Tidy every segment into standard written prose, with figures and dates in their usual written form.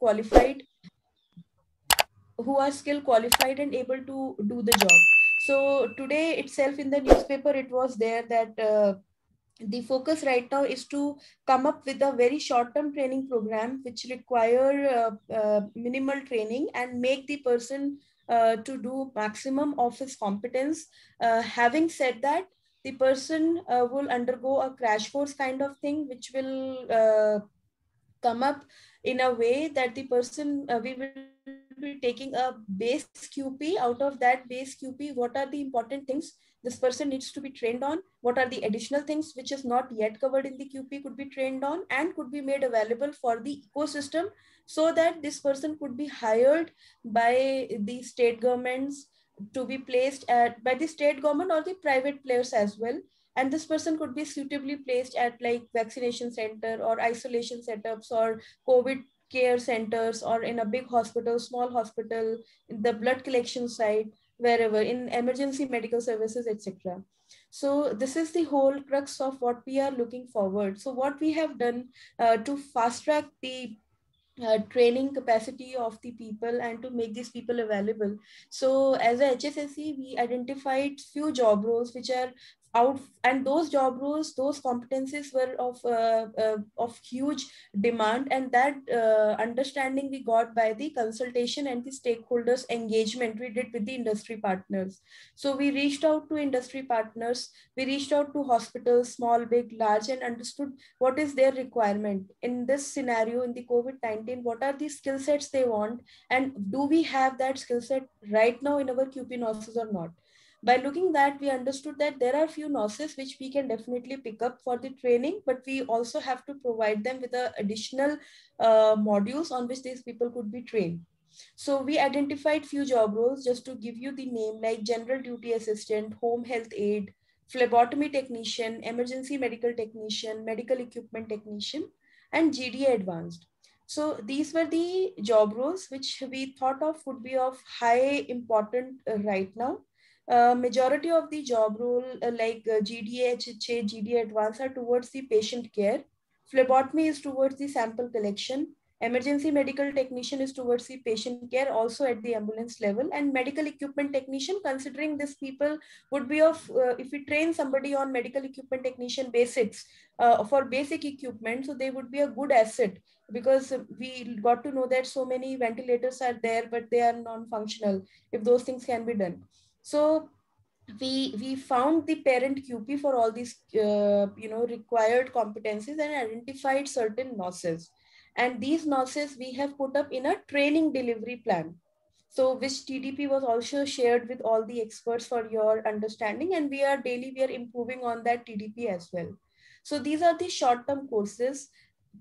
qualified, and able to do the job. So today itself in the newspaper, it was there that the focus right now is to come up with a very short-term training program which require minimal training and make the person to do maximum of his competence. Having said that, the person will undergo a crash course kind of thing, which will come up in a way that the person, we will be taking a base QP. Out of that base QP, what are the important things this person needs to be trained on, what are the additional things which is not yet covered in the QP could be trained on and could be made available for the ecosystem, so that this person could be hired by the state governments, to be placed at by the state government or the private players as well. And this person could be suitably placed at like vaccination center or isolation setups or COVID care centers, or in a big hospital, small hospital, in the blood collection site, wherever, in emergency medical services, etc. So this is the whole crux of what we are looking forward. So what we have done to fast track the training capacity of the people and to make these people available. So as a HSSC, we identified few job roles which are out, and those job roles, those competencies were of huge demand, and that understanding we got by the consultation and the stakeholders engagement we did with the industry partners. So we reached out to industry partners, we reached out to hospitals, small, big, large, and understood what is their requirement in this scenario in the COVID-19, what are the skill sets they want, and do we have that skill set right now in our QP nurses or not. By looking that, we understood that there are few nurses which we can definitely pick up for the training, but we also have to provide them with the additional modules on which these people could be trained. So we identified few job roles, just to give you the name, like general duty assistant, home health aide, phlebotomy technician, emergency medical technician, medical equipment technician, and GDA advanced. So these were the job roles which we thought of would be of high important right now. Majority of the job role like GDA, HHA, GDA advanced are towards the patient care. Phlebotomy is towards the sample collection. Emergency medical technician is towards the patient care, also at the ambulance level. And medical equipment technician, considering these people would be of, if we train somebody on medical equipment technician basics for basic equipment, so they would be a good asset, because we got to know that so many ventilators are there, but they are non-functional if those things can be done. So we found the parent QP for all these required competencies and identified certain nurses, and these nurses we have put up in a training delivery plan, so which TDP was also shared with all the experts for your understanding, and we are improving on that TDP as well. So these are the short-term courses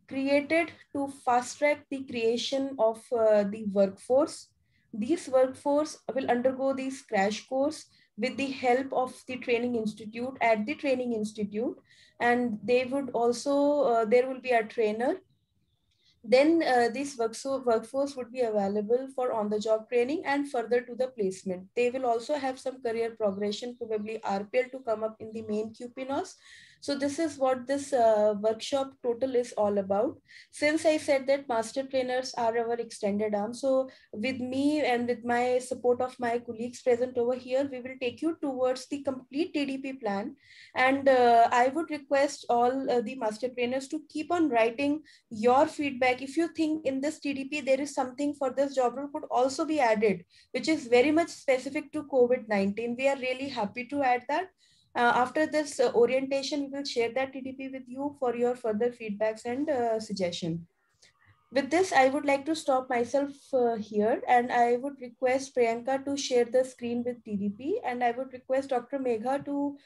created to fast track the creation of the workforce. These workforce will undergo this crash course with the help of the training institute at the training institute, and they would also there will be a trainer. Then this workforce would be available for on-the-job training and further to the placement. They will also have some career progression, probably RPL, to come up in the main QPNOS. So this is what this workshop total is all about. Since I said that master trainers are our extended arm, so with me and with my support of my colleagues present over here, we will take you towards the complete TDP plan. And I would request all the master trainers to keep on writing your feedback. If you think in this TDP there is something for this job role could also be added, which is very much specific to COVID-19, we are really happy to add that. After this orientation, we will share that TDP with you for your further feedbacks and suggestion. With this, I would like to stop myself here, and I would request Priyanka to share the screen with TDP, and I would request Dr. Megha to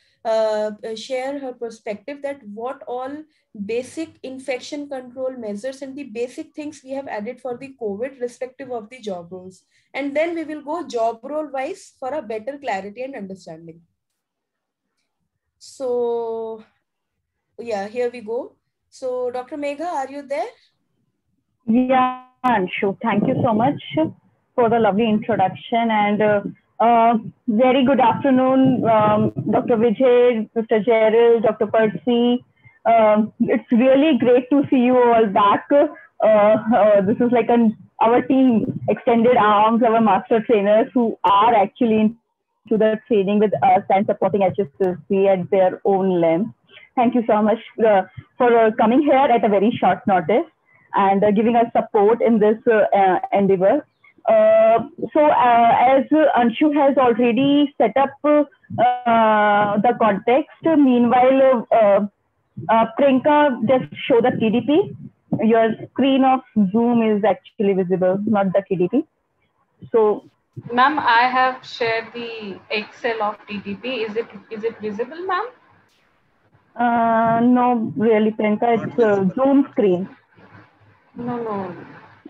share her perspective that what all basic infection control measures and the basic things we have added for the COVID respective of the job roles. And then we will go job role wise for a better clarity and understanding. So yeah, here we go. So Dr. Megha, are you there? Yeah, Anshu, thank you so much for the lovely introduction, and very good afternoon, Dr. Vijay, Mr. Gerald, Dr. Percy. It's really great to see you all back. This is like a our team, extended arms, our master trainers who are actually into the training with us and supporting HSSC at their own length. Thank you so much for coming here at a very short notice and giving us support in this endeavor. As Anshu has already set up the context, meanwhile, Priyanka, just show the TDP. Your screen of Zoom is actually visible, not the TDP. So, ma'am, I have shared the Excel of TDP. Is it visible, ma'am? No, really, Priyanka, it's Zoom screen. No.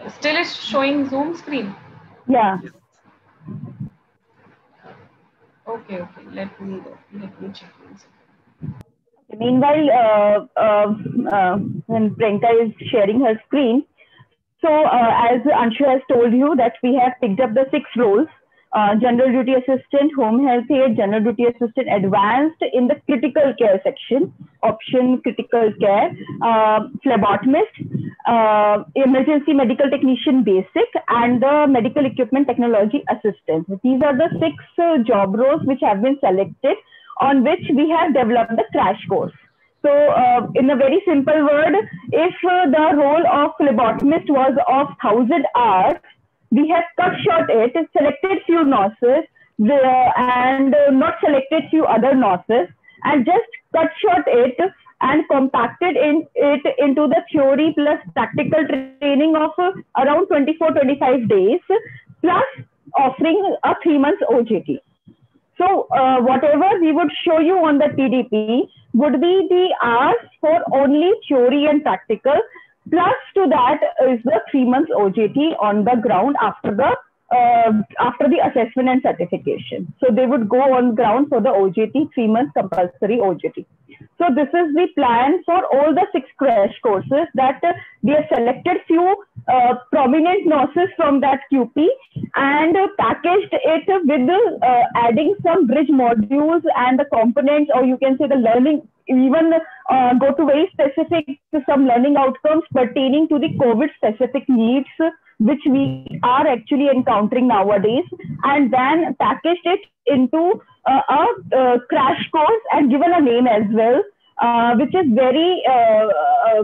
Still it's showing Zoom screen. Yeah. Okay. Let me check. Meanwhile, when Priyanka is sharing her screen, so as Anshu has told you that we have picked up the 6 roles: General Duty Assistant, Home Health Aide, General Duty Assistant Advanced in the Critical Care section, option Critical Care, Phlebotomist, Emergency Medical Technician Basic, and the Medical Equipment Technology Assistant. These are the 6 job roles which have been selected, on which we have developed the crash course. So, in a very simple word, if the role of phlebotomist was of 1,000 hours, we have cut short it, selected few nurses, and not selected few other nurses, and just cut short it and compacted it into the theory plus practical training of around 24-25 days, plus offering a 3 months OJT. So whatever we would show you on the TDP would be the hours for only theory and practical. Plus to that is the 3 months OJT on the ground after the assessment and certification. So they would go on ground for the OJT, 3 months compulsory OJT. So this is the plan for all the 6 crash courses, that we have selected few prominent nurses from that QP and packaged it with adding some bridge modules and the components, or you can say the learning, even go to very specific to some learning outcomes pertaining to the COVID specific needs which we are actually encountering nowadays, and then packaged it into a crash course and given a name as well, which is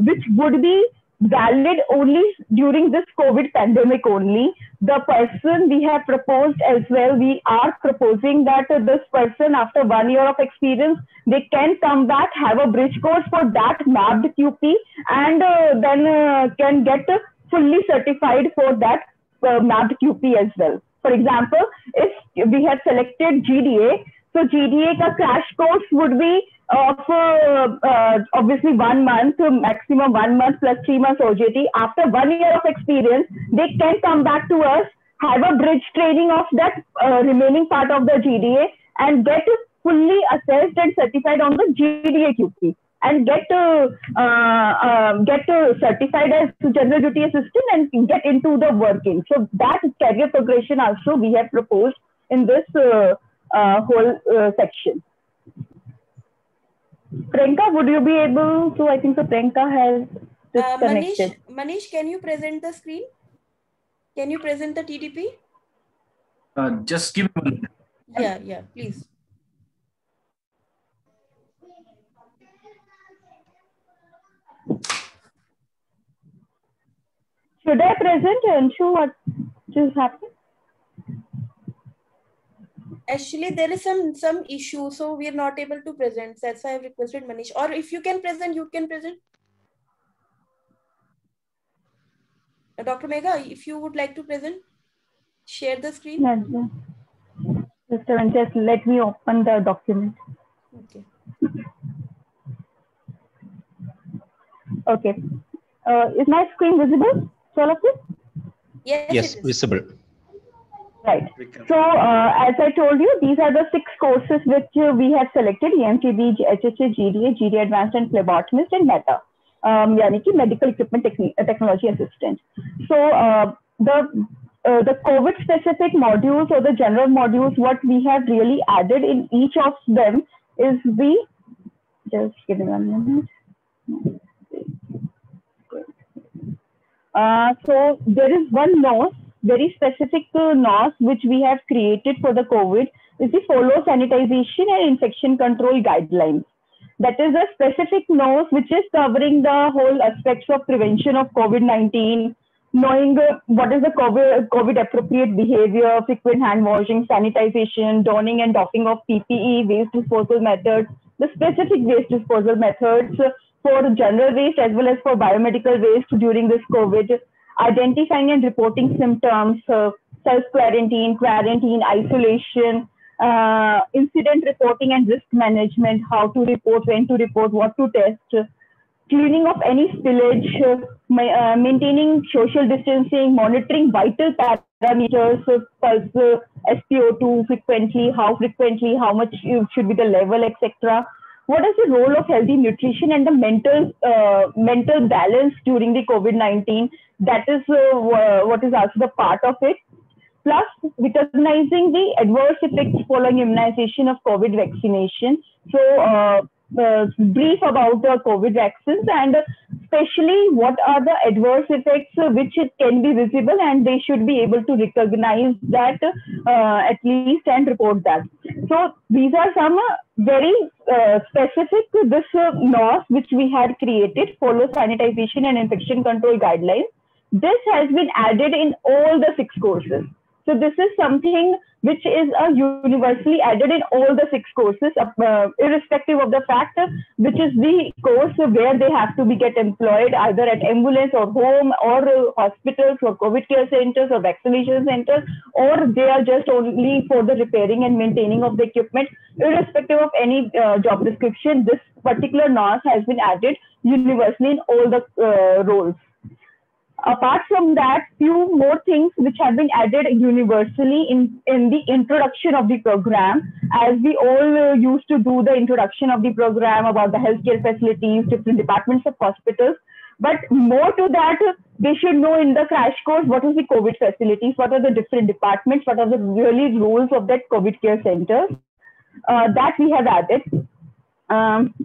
which would be valid only during this COVID pandemic only. The person we have proposed as well, we are proposing that this person, after 1 year of experience, they can come back, have a bridge course for that mapped QP, and then can get fully certified for that mapped QP as well. For example, if we have selected GDA, so GDA ka crash course would be of obviously 1 month, maximum 1 month plus 3 months OJT. After 1 year of experience, they can come back to us, have a bridge training of that remaining part of the GDA, and get fully assessed and certified on the GDA QP, and get certified as general duty assistant and get into the working. So that career progression also we have proposed in this whole section. Priyanka, would you be able to? I think so. Priyanka has disconnected. Manish, can you present the screen? Can you present the TDP? Just give me 1 minute. Yeah, please. Should I present, Anshu? What just happened? Actually, there is some issue, so we are not able to present. That's why I've requested Manish. Or if you can present, you can present. Dr. Megha, if you would like to present, share the screen. Just let me open the document. Okay. Okay. Is my screen visible to all of you? Yes, visible. Right. So, as I told you, these are the 6 courses which we have selected: EMTB, HHA, GDA, GDA Advanced, and Phlebotomist, and META, yani ki Medical Equipment Technology Assistant. So, the COVID specific modules or the general modules, what we have really added in each of them is just give me 1 minute. So there is one NOS, very specific NOS, which we have created for the COVID, is the follow sanitization and infection control guidelines. That is a specific NOS which is covering the whole aspects of prevention of COVID-19, knowing what is the COVID appropriate behavior, frequent hand washing, sanitization, donning and doffing of PPE, waste disposal methods, the specific waste disposal methods for general waste as well as for biomedical waste during this COVID, identifying and reporting symptoms, self-quarantine, quarantine, isolation, incident reporting and risk management, how to report, when to report, what to test, cleaning of any spillage, maintaining social distancing, monitoring vital parameters, pulse, SpO2 frequently, how much should be the level, etc. What is the role of healthy nutrition and the mental balance during the COVID-19? That is what is also the part of it. Plus, recognizing the adverse effects following immunization of COVID vaccination. So, brief about the COVID vaccines and especially what are the adverse effects which it can be visible, and they should be able to recognize that at least and report that. So these are some very specific to this NOS which we had created, follow sanitization and infection control guidelines. This has been added in all the 6 courses. So this is something which is universally added in all the 6 courses, irrespective of the fact which is the course where they have to be get employed, either at ambulance or home or hospitals or COVID care centers or vaccination centers, or they are just only for the repairing and maintaining of the equipment. Irrespective of any job description, this particular NOS has been added universally in all the roles. Apart from that, few more things which have been added universally in the introduction of the program, as we all used to do the introduction of the program about the healthcare facilities, different departments of hospitals. But more to that, they should know in the crash course what is the COVID facilities, what are the different departments, what are the really rules of that COVID care center. That we have added.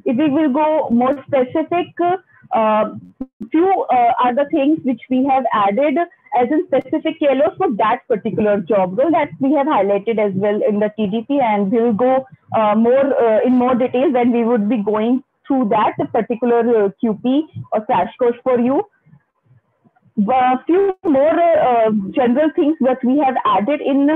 If we will go more specific, few other things which we have added as in specific yellows for that particular job role that we have highlighted as well in the TDP, and we will go in more details when we would be going through that particular QP or crash course for you. A few more general things that we have added in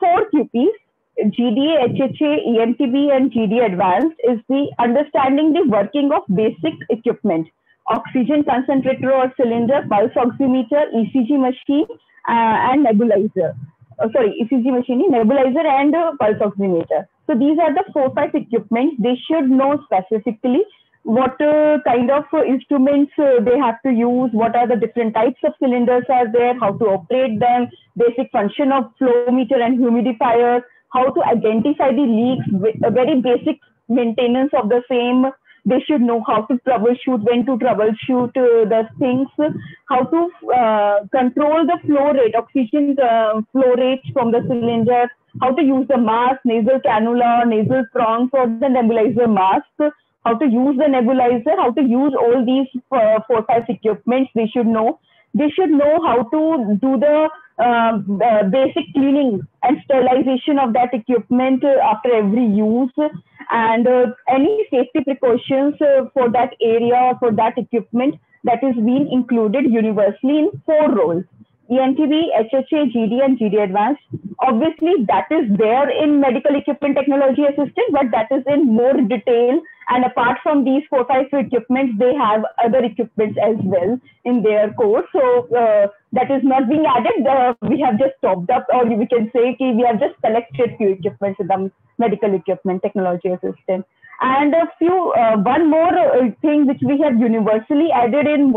4 QPs. GDA, HHA, ENTB, and GD Advanced is the understanding the working of basic equipment, oxygen concentrator or cylinder, pulse oximeter, ECG machine, and nebulizer. ECG machine, nebulizer, and pulse oximeter. So these are the 4-5 equipments. They should know specifically what kind of instruments they have to use, what are the different types of cylinders are there, how to operate them, basic function of flow meter and humidifier, how to identify the leaks, a very basic maintenance of the same. They should know how to troubleshoot, when to troubleshoot the things, how to control the flow rate, oxygen flow rate from the cylinder, how to use the mask, nasal cannula, nasal prong for the nebulizer mask, how to use the nebulizer, how to use all these 4-5 equipments. They should know. They should know how to do the basic cleaning and sterilization of that equipment after every use, and any safety precautions for that area, for that equipment, that is being included universally in 4 roles: ENTB, HHA, GD, and GD Advanced. Obviously, that is there in Medical Equipment Technology Assistant, but that is in more detail. And apart from these 4-5 equipments, they have other equipments as well in their course. So that is not being added. We have just topped up, or we can say we have just selected few equipments in the Medical Equipment Technology Assistant. And one more thing which we have universally added in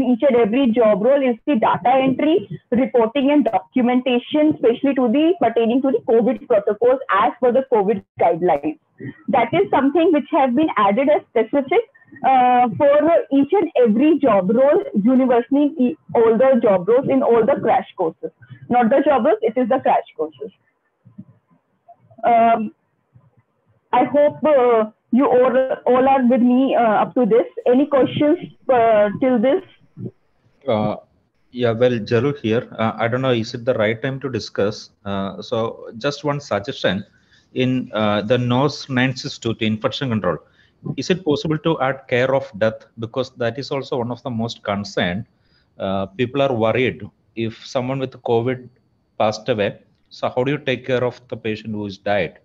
each and every job role is the data entry, reporting, and documentation, especially pertaining to the COVID protocols as per the COVID guidelines. That is something which has been added as specific for each and every job role universally in all the job roles in all the crash courses. Not the job roles, it is the crash courses. I hope you all are with me up to this. Any questions till this? Uh, yeah, well, Jarul here. I don't know, is it the right time to discuss? So just one suggestion in the NOS 962 infection control. Is it possible to add care of death? Because that is also one of the most concerned. People are worried if someone with COVID passed away. So how do you take care of the patient who is died?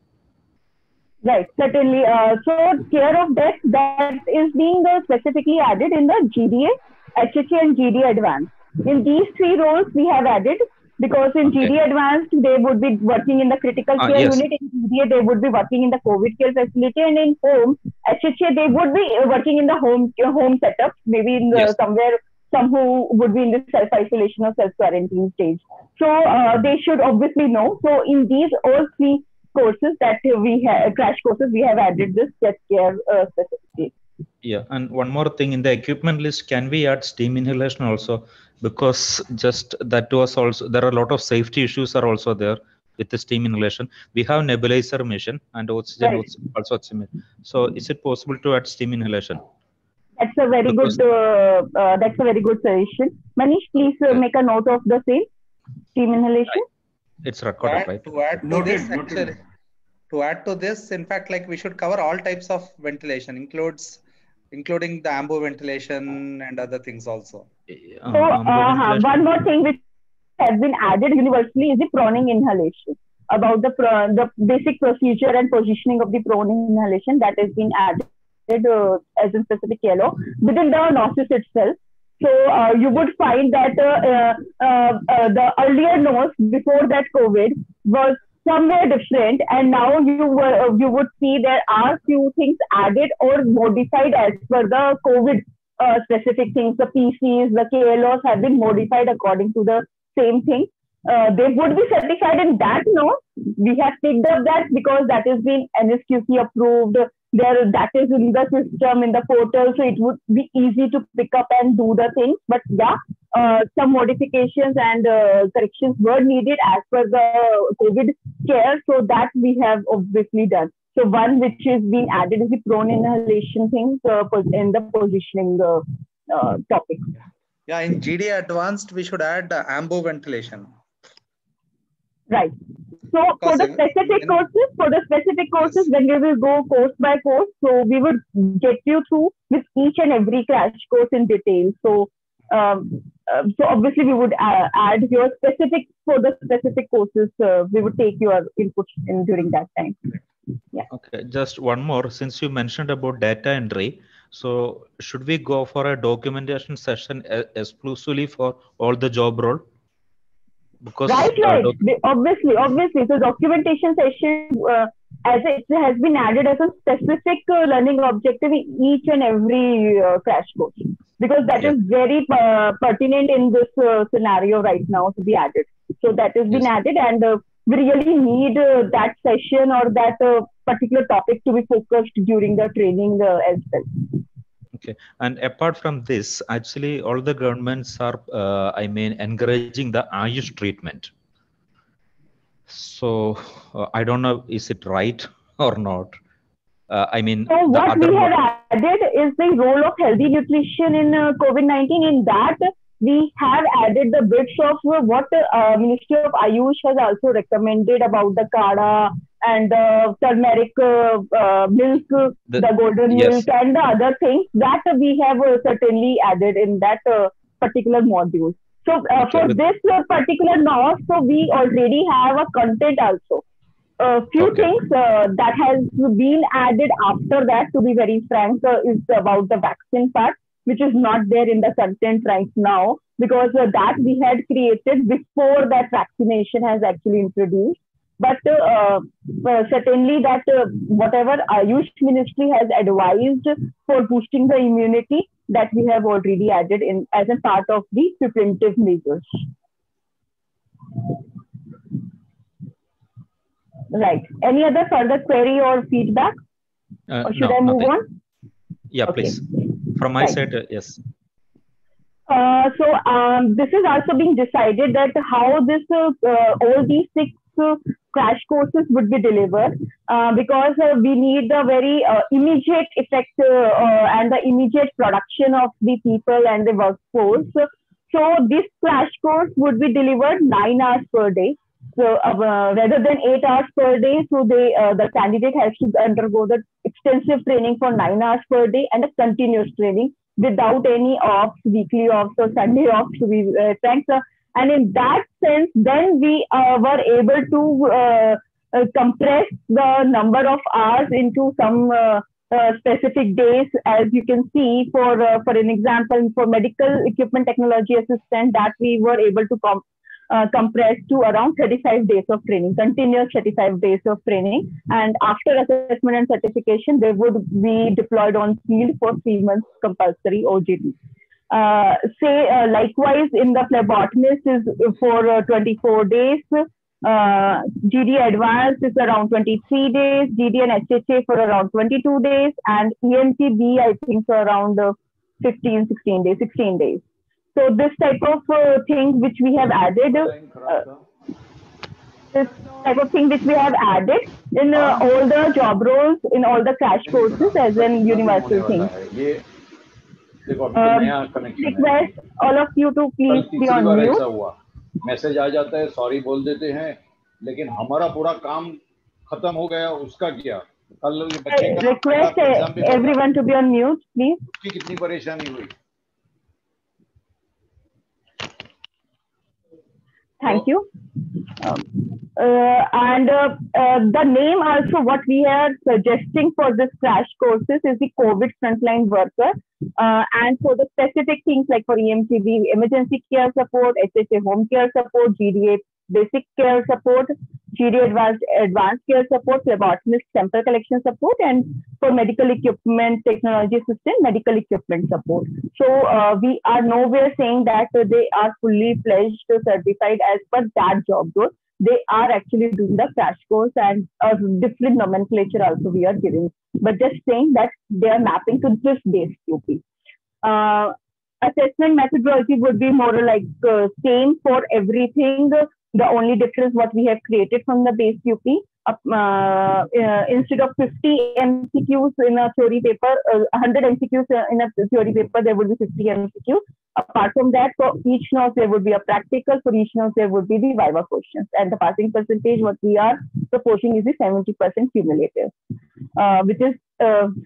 Right, certainly. So care of death that is being specifically added in the GDA, HHA and GDA Advanced. In these three roles we have added because in Okay. GDA Advanced they would be working in the critical care Yes. unit, in GDA they would be working in the COVID care facility, and in home HHA they would be working in the home setup, maybe in Yes. somewhere some who would be in the self isolation or self quarantine stage. So they should obviously know. So in these all three courses that we have, crash courses, we have added this jet care specifically. Yeah, and one more thing in the equipment list, can we add steam inhalation also? Because just that was also, there are a lot of safety issues are also there with the steam inhalation. We have nebulizer machine and oxygen Right. also oxygen. So is it possible to add steam inhalation? That's a very Because, good. That's a very good suggestion. Manish, please make a note of the same steam inhalation. it's recorded, right? To add to Noted, this, noted. actually, to add to this, in fact, like we should cover all types of ventilation, including the ambu ventilation and other things also. So one more thing which has been added universally is the proning inhalation. About the basic procedure and positioning of the proning inhalation that has been added as in specific yellow within the nosis itself. So you would find that the earlier nose before that COVID was somewhere different, and now you would see there are few things added or modified as per the COVID specific things. The PCs, the KLOs have been modified according to the same thing. They would be certified in that note. We have picked up that because that has been NSQC approved. There, that is in the system, in the portal, so it would be easy to pick up and do the things. But yeah, some modifications and corrections were needed as per the COVID care. So that we have obviously done. So one which is being added is the prone inhalation thing in the positioning topic. Yeah, in GDA Advanced, we should add ambu ventilation. Right. So for the specific courses, when we will go course by course, so we would get you through with each and every crash course in detail. So so obviously we would add your specific for the specific courses. We would take your input in during that time. Yeah. Okay, just one more. Since you mentioned about data entry, so should we go for a documentation session exclusively for all the job role? Because right. Obviously. So documentation session, as it has been added as a specific learning objective in each and every crash course, because that is very pertinent in this scenario right now to be added. So that has been added, and we really need that session or that particular topic to be focused during the training as well. Okay, and apart from this, actually, all the governments are, encouraging the Ayush treatment. So I don't know, is it right or not? So what we have added is the role of healthy nutrition in COVID-19. In that, we have added the bits of what Ministry of Ayush has also recommended about the Kada and the turmeric milk, the golden milk, and the other things that we have certainly added in that particular module. So for this particular note, so we already have a content also. A few things that has been added after that, to be very frank, is about the vaccine part, which is not there in the content right now, because that we had created before that vaccination has actually introduced. But certainly that whatever Ayush Ministry has advised for boosting the immunity, that we have already added in as a part of the preventive measures. Right. Any other further query or feedback? Or should I move on? Yeah, please. From my side, yes. So this is also being decided that how this all these 6 crash courses would be delivered, because we need the very immediate effect and the immediate production of the people and the workforce. So this crash course would be delivered 9 hours per day. So rather than 8 hours per day, so the candidate has to undergo the extensive training for 9 hours per day and a continuous training without any offs, weekly offs or Sunday offs to be frank. And in that sense, then we were able to compress the number of hours into some specific days. As you can see, for an example, for medical equipment technology assistant, that we were able to compressed to around 35 days of training, continuous 35 days of training. And after assessment and certification, they would be deployed on field for 3 months compulsory OJT. Likewise, in the phlebotomist is for 24 days. GD Advanced is around 23 days, GD and HHA for around 22 days, and EMTB, I think, for around 16 days. So this type of thing which we have added, in all the job roles, in all the crash courses as an universal thing. Request all of you to please be on mute. Message आ जाता है, sorry बोल देते हैं, लेकिन हमारा पूरा काम खत्म हो गया, उसका क्या? कल बच्चे का request everyone to be on mute, please. कितनी परेशानी हुई? Thank you. And the name also, what we are suggesting for this crash courses is the COVID frontline worker. And for the specific things like for EMTB, emergency care support, HHA home care support, GDA basic care support, GD advanced care support, phlebotomist sample collection support, and for medical equipment technology assistant, medical equipment support. So we are nowhere saying that they are fully fledged certified as per that job role. They are actually doing the crash course, and a different nomenclature also we are giving, but just saying that they are mapping to this base QP. Assessment methodology would be more like same for everything. The only difference what we have created from the base QP, instead of 50 MCQs in a theory paper, 100 MCQs in a theory paper, there would be 50 MCQs. Apart from that, for each note there would be a practical, for each note there would be the viva questions, and the passing percentage what we are proposing is the 70% cumulative, which is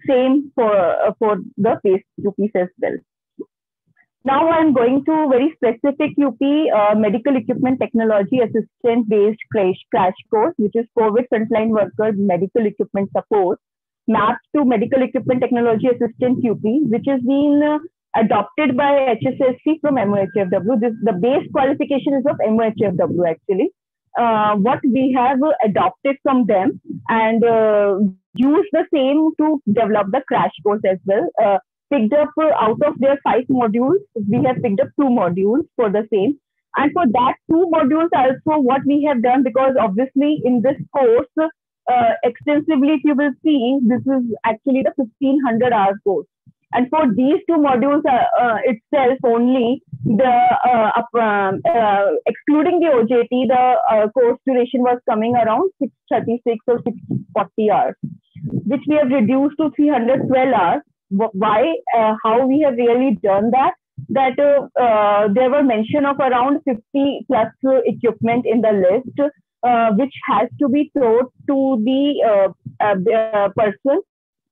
same for the base QPs as well. Now I'm going to very specific UP medical equipment technology assistant based crash course, which is COVID frontline worker medical equipment support, mapped to medical equipment technology assistant UP, which has been adopted by HSSC from MOHFW. The base qualification is of MOHFW actually. What we have adopted from them and used the same to develop the crash course as well. Picked up out of their 5 modules, we have picked up 2 modules for the same. And for that 2 modules also, what we have done, because obviously in this course, extensively, if you will see, this is actually the 1500 hour course. And for these 2 modules itself only, excluding the OJT, the course duration was coming around 636 or 640 hours, which we have reduced to 312 hours. Why? How we have really done that? That there were mention of around 50 plus equipment in the list, which has to be taught to the person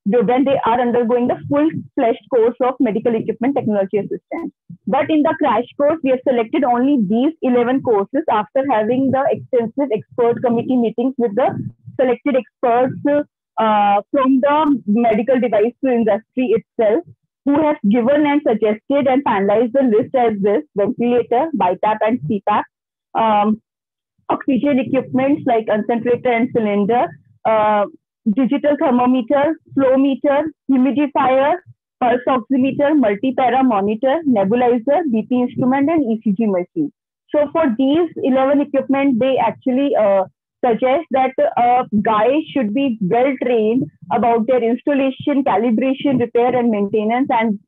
when they are undergoing the full-fledged course of medical equipment technology assistant. But in the crash course, we have selected only these 11 courses after having the extensive expert committee meetings with the selected experts from the medical device industry itself, who has given and suggested and finalized the list as this: ventilator, BiPAP and CPAP, oxygen equipments like concentrator and cylinder, digital thermometer, flow meter, humidifier, pulse oximeter, multi-para monitor, nebulizer, BP instrument, and ECG machine. So for these 11 equipment, they actually suggest that a guy should be well trained about their installation, calibration, repair, and maintenance, and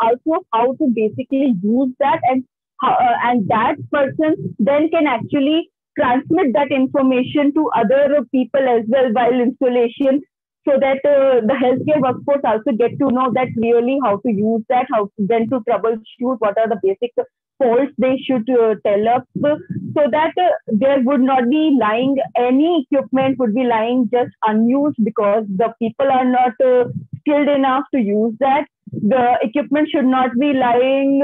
also how to basically use that, and that person then can actually transmit that information to other people as well while installation, so that the healthcare workforce also get to know that really how to use that, when to troubleshoot, what are the basic faults they should tell up, so that there would not be lying, any equipment would be lying just unused because the people are not skilled enough to use that. The equipment should not be lying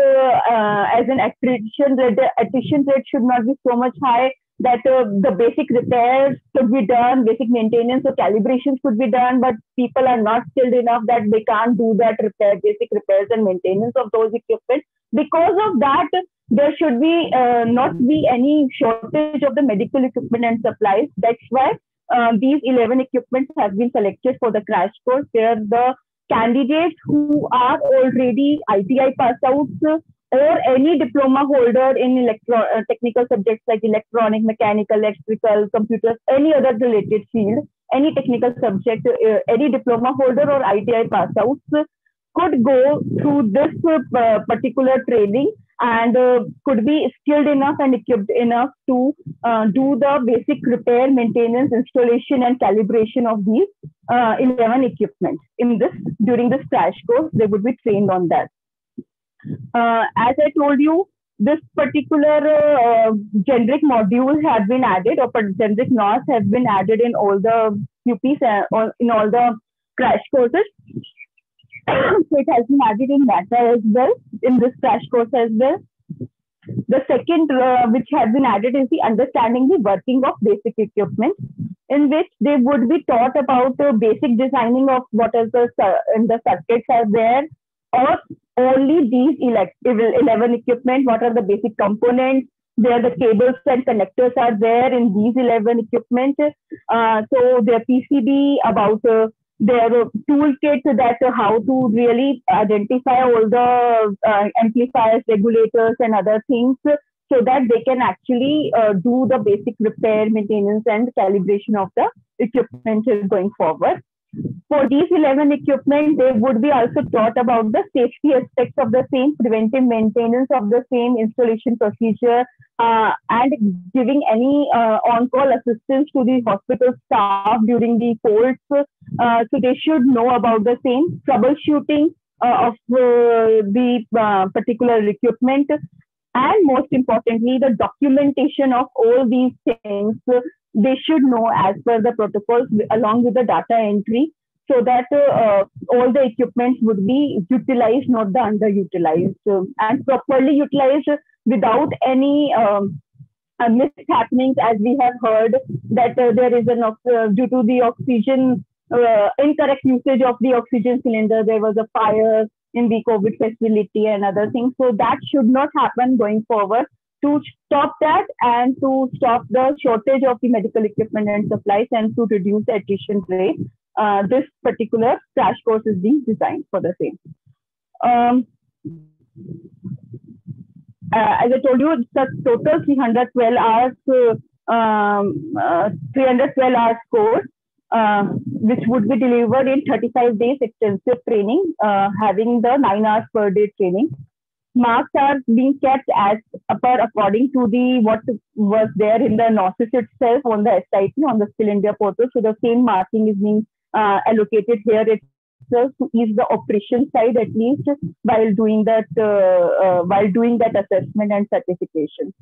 as an attrition rate. The attrition rate should not be so much high that the basic repairs could be done, basic maintenance or calibrations could be done, but people are not skilled enough that they can't do that basic repairs and maintenance of those equipment. Because of that, there should be not be any shortage of the medical equipment and supplies. That's why these 11 equipments have been selected for the crash course, where the candidates who are already ITI pass outs or any diploma holder in technical subjects like electronic, mechanical, electrical, computers, any other related field, any technical subject, any diploma holder or ITI pass outs could go through this particular training and could be skilled enough and equipped enough to do the basic repair, maintenance, installation, and calibration of these 11 equipment. During this crash course, they would be trained on that. As I told you, this particular generic module has been added, or generic NOS has been added in all the UPs, in all the crash courses. So it has been added in NATA as well, in this crash course as well. The second which has been added is the understanding the working of basic equipment, in which they would be taught about the basic designing of what is the circuits are there, or only these 11 equipment, what are the basic components, where the cables and connectors are there in these 11 equipment. So their PCB, about their toolkit, that how to really identify all the amplifiers, regulators, and other things, so that they can actually do the basic repair, maintenance, and calibration of the equipment going forward. For these 11 equipment, they would be also taught about the safety aspects of the same, preventive maintenance of the same, installation procedure, and giving any on-call assistance to the hospital staff during the faults. So they should know about the same, troubleshooting of the particular equipment, and most importantly, the documentation of all these things. They should know as per the protocols along with the data entry, so that all the equipment would be utilized, not the underutilized, and properly utilized without any mishappenings, as we have heard that there is due to the oxygen, incorrect usage of the oxygen cylinder, there was a fire in the COVID facility and other things. So that should not happen going forward. To stop that and to stop the shortage of the medical equipment and supplies, and to reduce the attrition rate, this particular crash course is being designed for the same. As I told you, it's a total 312 hours course, which would be delivered in 35 days extensive training, having the 9 hours per day training. Marks are being kept as according to the what was there in the NOSIS itself on the SIT, on the Skill India portal. So the same marking is being allocated here itself to ease the operation side, at least while doing that assessment and certification.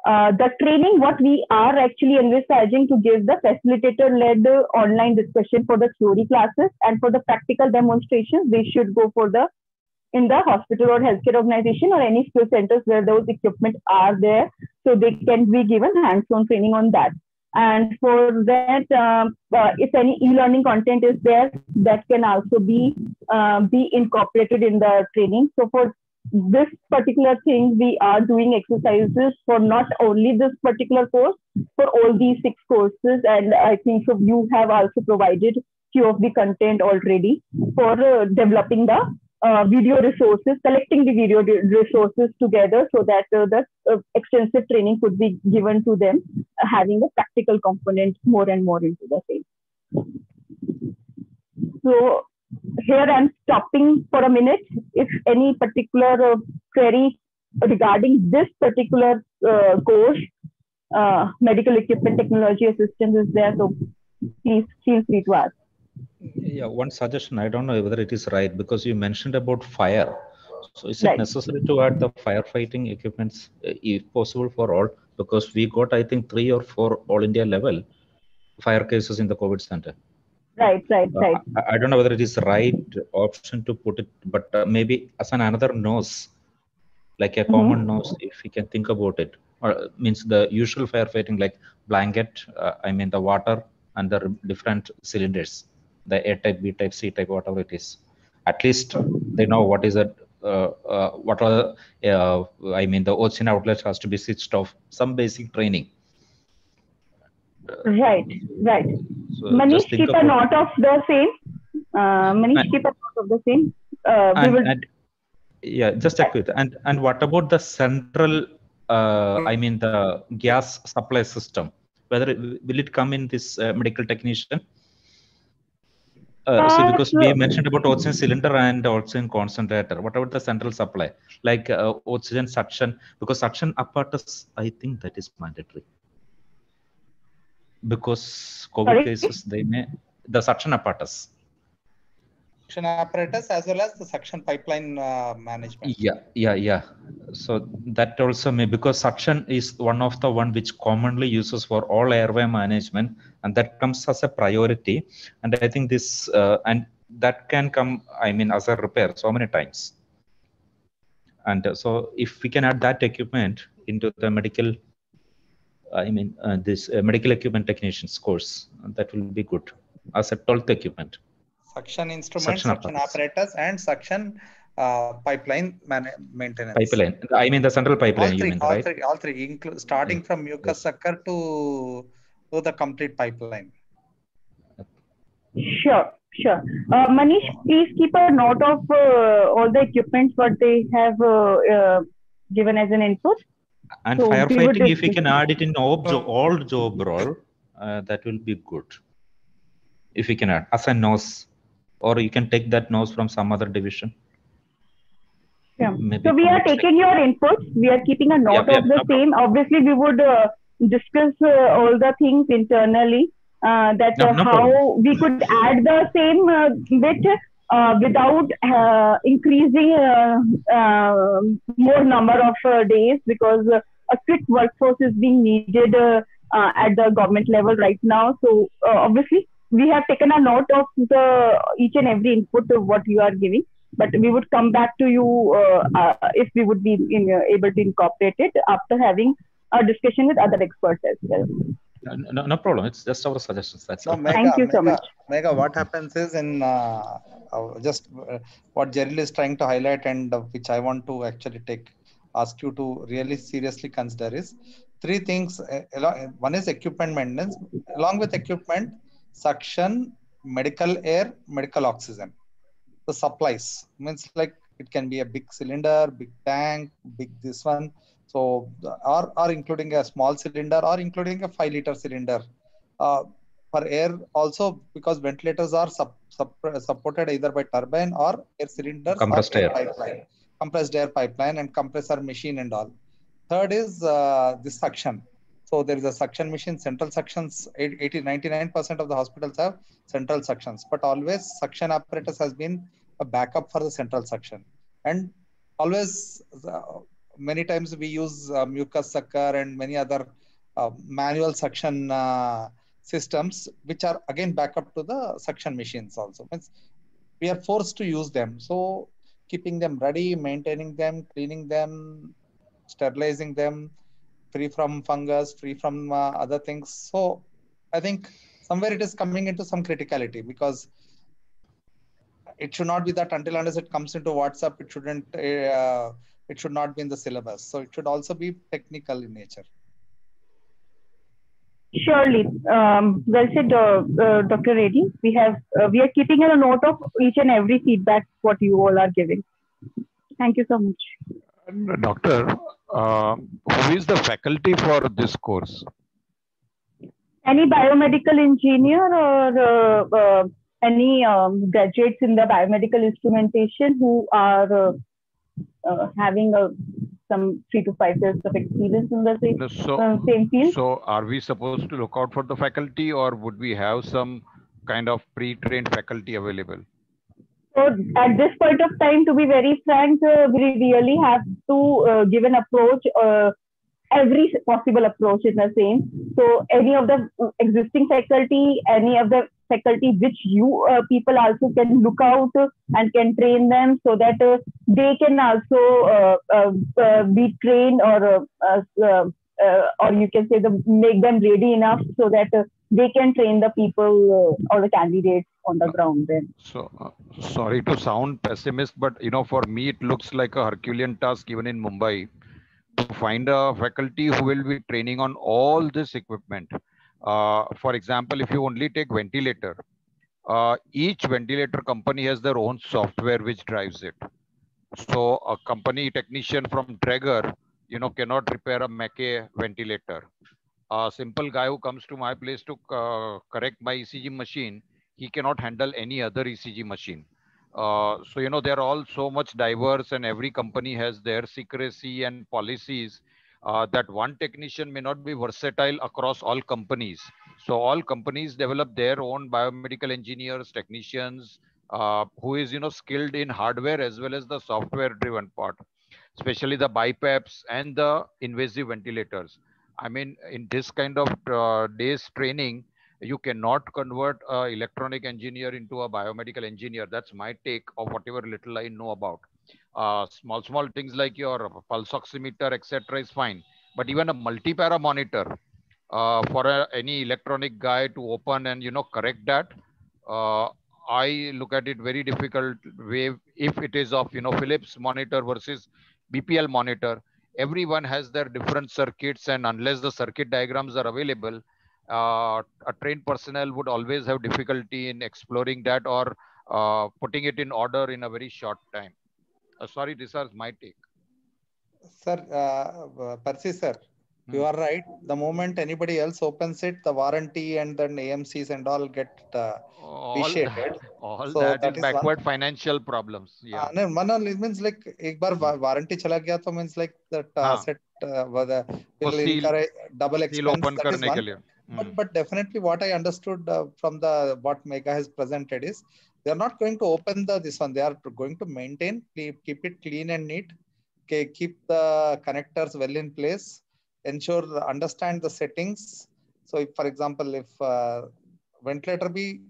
The training, what we are actually envisaging to give the facilitator-led online discussion for the theory classes, and for the practical demonstrations, they should go for in the hospital or healthcare organization or any skill centers where those equipment are there, so they can be given hands-on training on that. And for that, if any e-learning content is there, that can also be incorporated in the training. So for this particular thing, we are doing exercises for not only this particular course, for all these 6 courses. And I think so you have also provided few of the content already for developing the video resources, collecting the video resources together, so that the extensive training could be given to them, having a practical component more and more into the same. So here I'm stopping for a minute. If any particular query regarding this particular course, medical equipment technology assistance is there, so please feel free to ask. Yeah, one suggestion. I don't know whether it is right, because you mentioned about fire. So is it Right. necessary to add the firefighting equipments, if possible, for all? Because we got, I think, 3 or 4 all India level fire cases in the COVID center. Right. I don't know whether it is the right option to put it, but maybe as another nose, like a common nose, if we can think about it, or means the usual firefighting, like blanket, I mean the water and the different cylinders, the A type, B type, C type, whatever it is. At least they know what is it, what are the, I mean the oxygen outlet has to be switched off, some basic training. Right. So Manish, just think keep a about note of the same. Manish, keep a note of the same. Yeah, just check with. And what about the central, I mean the gas supply system? Whether will it come in this medical technician? See, because we mentioned about oxygen cylinder and oxygen concentrator. What about the central supply, like oxygen suction? Because suction apparatus, I think that is mandatory. Because COVID cases, they may the suction apparatus. Suction apparatus as well as the suction pipeline management. Yeah. So that also may, because suction is one of the one which commonly uses for all airway management, and that comes as a priority. And I think this and that can come, I mean, as a repair so many times. And so if we can add that equipment into the medical, I mean this medical equipment technicians course, that will be good as a 12th equipment. Suction instruments, suction apparatus, and suction pipeline maintenance. Pipeline. I mean the central pipeline. All three, starting from mucus sucker to the complete pipeline. Sure. Manish, please keep a note of all the equipments what they have given as an input. And so firefighting, if we can add it in all job role, that will be good. If we can add as a nose, or you can take that nose from some other division. Yeah. So we are taking your inputs. We are keeping a note of the same. Obviously, we would discuss all the things internally. How we could add the same bit without increasing more number of days, because a quick workforce is being needed at the government level right now. So obviously, we have taken a note of each and every input of what you are giving, but we would come back to you if we would be able to incorporate it after having a discussion with other experts as well. No problem. It's just our suggestions. That's all. Thank you so much. Megha, what happens is what Jeril is trying to highlight, and which I want to actually ask you to really seriously consider, is 3 things. One is equipment maintenance. Along with equipment, suction, medical air, medical oxygen. The supplies means like it can be a big cylinder, big tank, big this one. So, or including a small cylinder, or including a 5-liter cylinder. For air also, because ventilators are supported either by turbine or air cylinders, compressed air pipeline, compressed air pipeline, and compressor machine and all. Third is this suction. So there is a suction machine, central suctions. 99% of the hospitals have central suctions, but always suction apparatus has been a backup for the central suction. And always, many times we use mucus sucker and many other manual suction systems, which are again backup to the suction machines also. We are forced to use them. So keeping them ready, maintaining them, cleaning them, sterilizing them, free from fungus, free from other things. So I think somewhere it is coming into some criticality, because it should not be that until unless it comes into WhatsApp, it should not be in the syllabus. So it should also be technical in nature. Surely, well said, Dr. Reddy. We are keeping a note of each and every feedback what you all are giving. Thank you so much. Doctor, who is the faculty for this course? Any biomedical engineer or any graduates in the biomedical instrumentation who are having some 3 to 5 years of experience in the same field. So are we supposed to look out for the faculty, or would we have some kind of pre-trained faculty available? So at this point of time, to be very frank, we really have to give an approach, every possible approach in the same. So any of the existing faculty, any of the faculty which you people also can look out and can train them so that they can also be trained or you can say make them ready enough so that they can train the people or the candidates on the ground then. So, sorry to sound pessimist, but for me, it looks like a Herculean task even in Mumbai to find a faculty who will be training on all this equipment. For example, if you only take ventilator, each ventilator company has their own software which drives it. So a company technician from Traeger, cannot repair a Mackay ventilator. A simple guy who comes to my place to correct my ECG machine, he cannot handle any other ECG machine. So, they're all so much diverse and every company has their secrecy and policies that one technician may not be versatile across all companies. So all companies develop their own biomedical engineers, technicians, who is, skilled in hardware as well as the software driven part, especially the BiPAPs and the invasive ventilators. I mean, in this kind of days training, you cannot convert an electronic engineer into a biomedical engineer. That's my take of whatever little I know about. Small things like your pulse oximeter, etc., is fine. But even a multi-para monitor for any electronic guy to open and correct that, I look at it very difficult way if it is of Philips monitor versus BPL monitor. Everyone has their different circuits, and unless the circuit diagrams are available, a trained personnel would always have difficulty in exploring that or putting it in order in a very short time. Sorry, this is my take. Sir, Percy sir, you are right. The moment anybody else opens it, the warranty and then AMCs and all get vitiated. All that is backward financial problems. Yeah. It means like एक बार warranty चला गया तो means like that asset will incur double expense. That is one. But definitely what I understood from what Megha has presented is they are not going to open this one. They are going to maintain, keep it clean and neat, keep the connectors well in place, understand the settings. So if, for example, if ventilator भी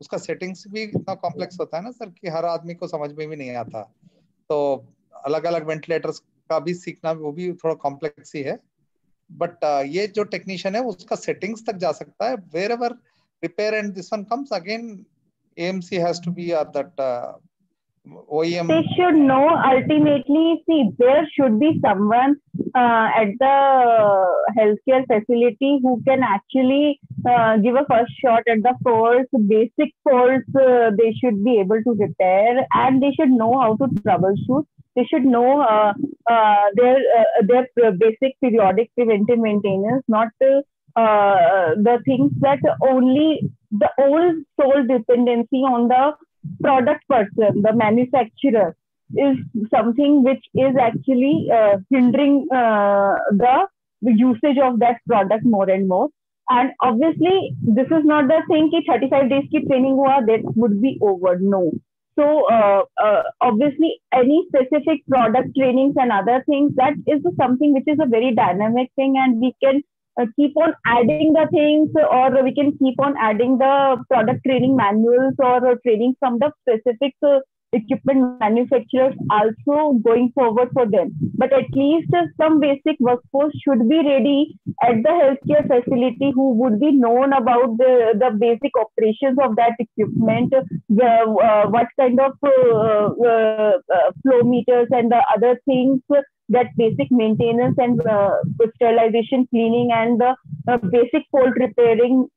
उसका settings भी इतना complex होता है ना sir कि हर आदमी को समझ में भी नहीं आता, तो अलग अलग वेंटिलेटर्स का भी सीखना वो भी थोड़ा कॉम्प्लेक्स ही है. बट ये जो टेक्नीशियन है उसका सेटिंग्स तक जा सकता है. Wherever repair and this one comes again AMC has to be that OEM. They should know ultimately. See, there should be someone at the healthcare facility who can actually give a first shot at the faults, basic faults. They should be able to repair, and they should know how to troubleshoot. They should know their basic periodic preventive maintenance, not the things that only the old sole dependency on the product person, the manufacturer, is something which is actually hindering the usage of that product more and more. And obviously, this is not the thing that 35 days ki training hua, that would be over. No. So obviously, any specific product trainings and other things, that is something which is a very dynamic thing, and we can keep on adding the things, or we can keep on adding the product training manuals or training from the specific equipment manufacturers also going forward for them. But at least some basic workforce should be ready at the healthcare facility who would be known about the basic operations of that equipment, what kind of flow meters and the other things, that basic maintenance and sterilization, cleaning, and the basic fault repairing,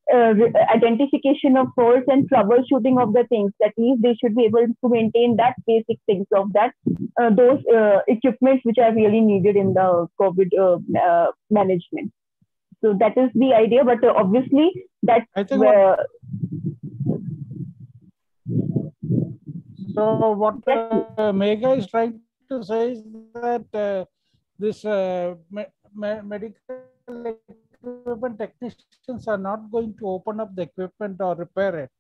identification of faults and troubleshooting of the things. That means they should be able to maintain that basic things of that, those equipments which are really needed in the COVID management. So that is the idea, but obviously that. I think so what Megha is trying to say is that this medical equipment technicians are not going to open up the equipment or repair it.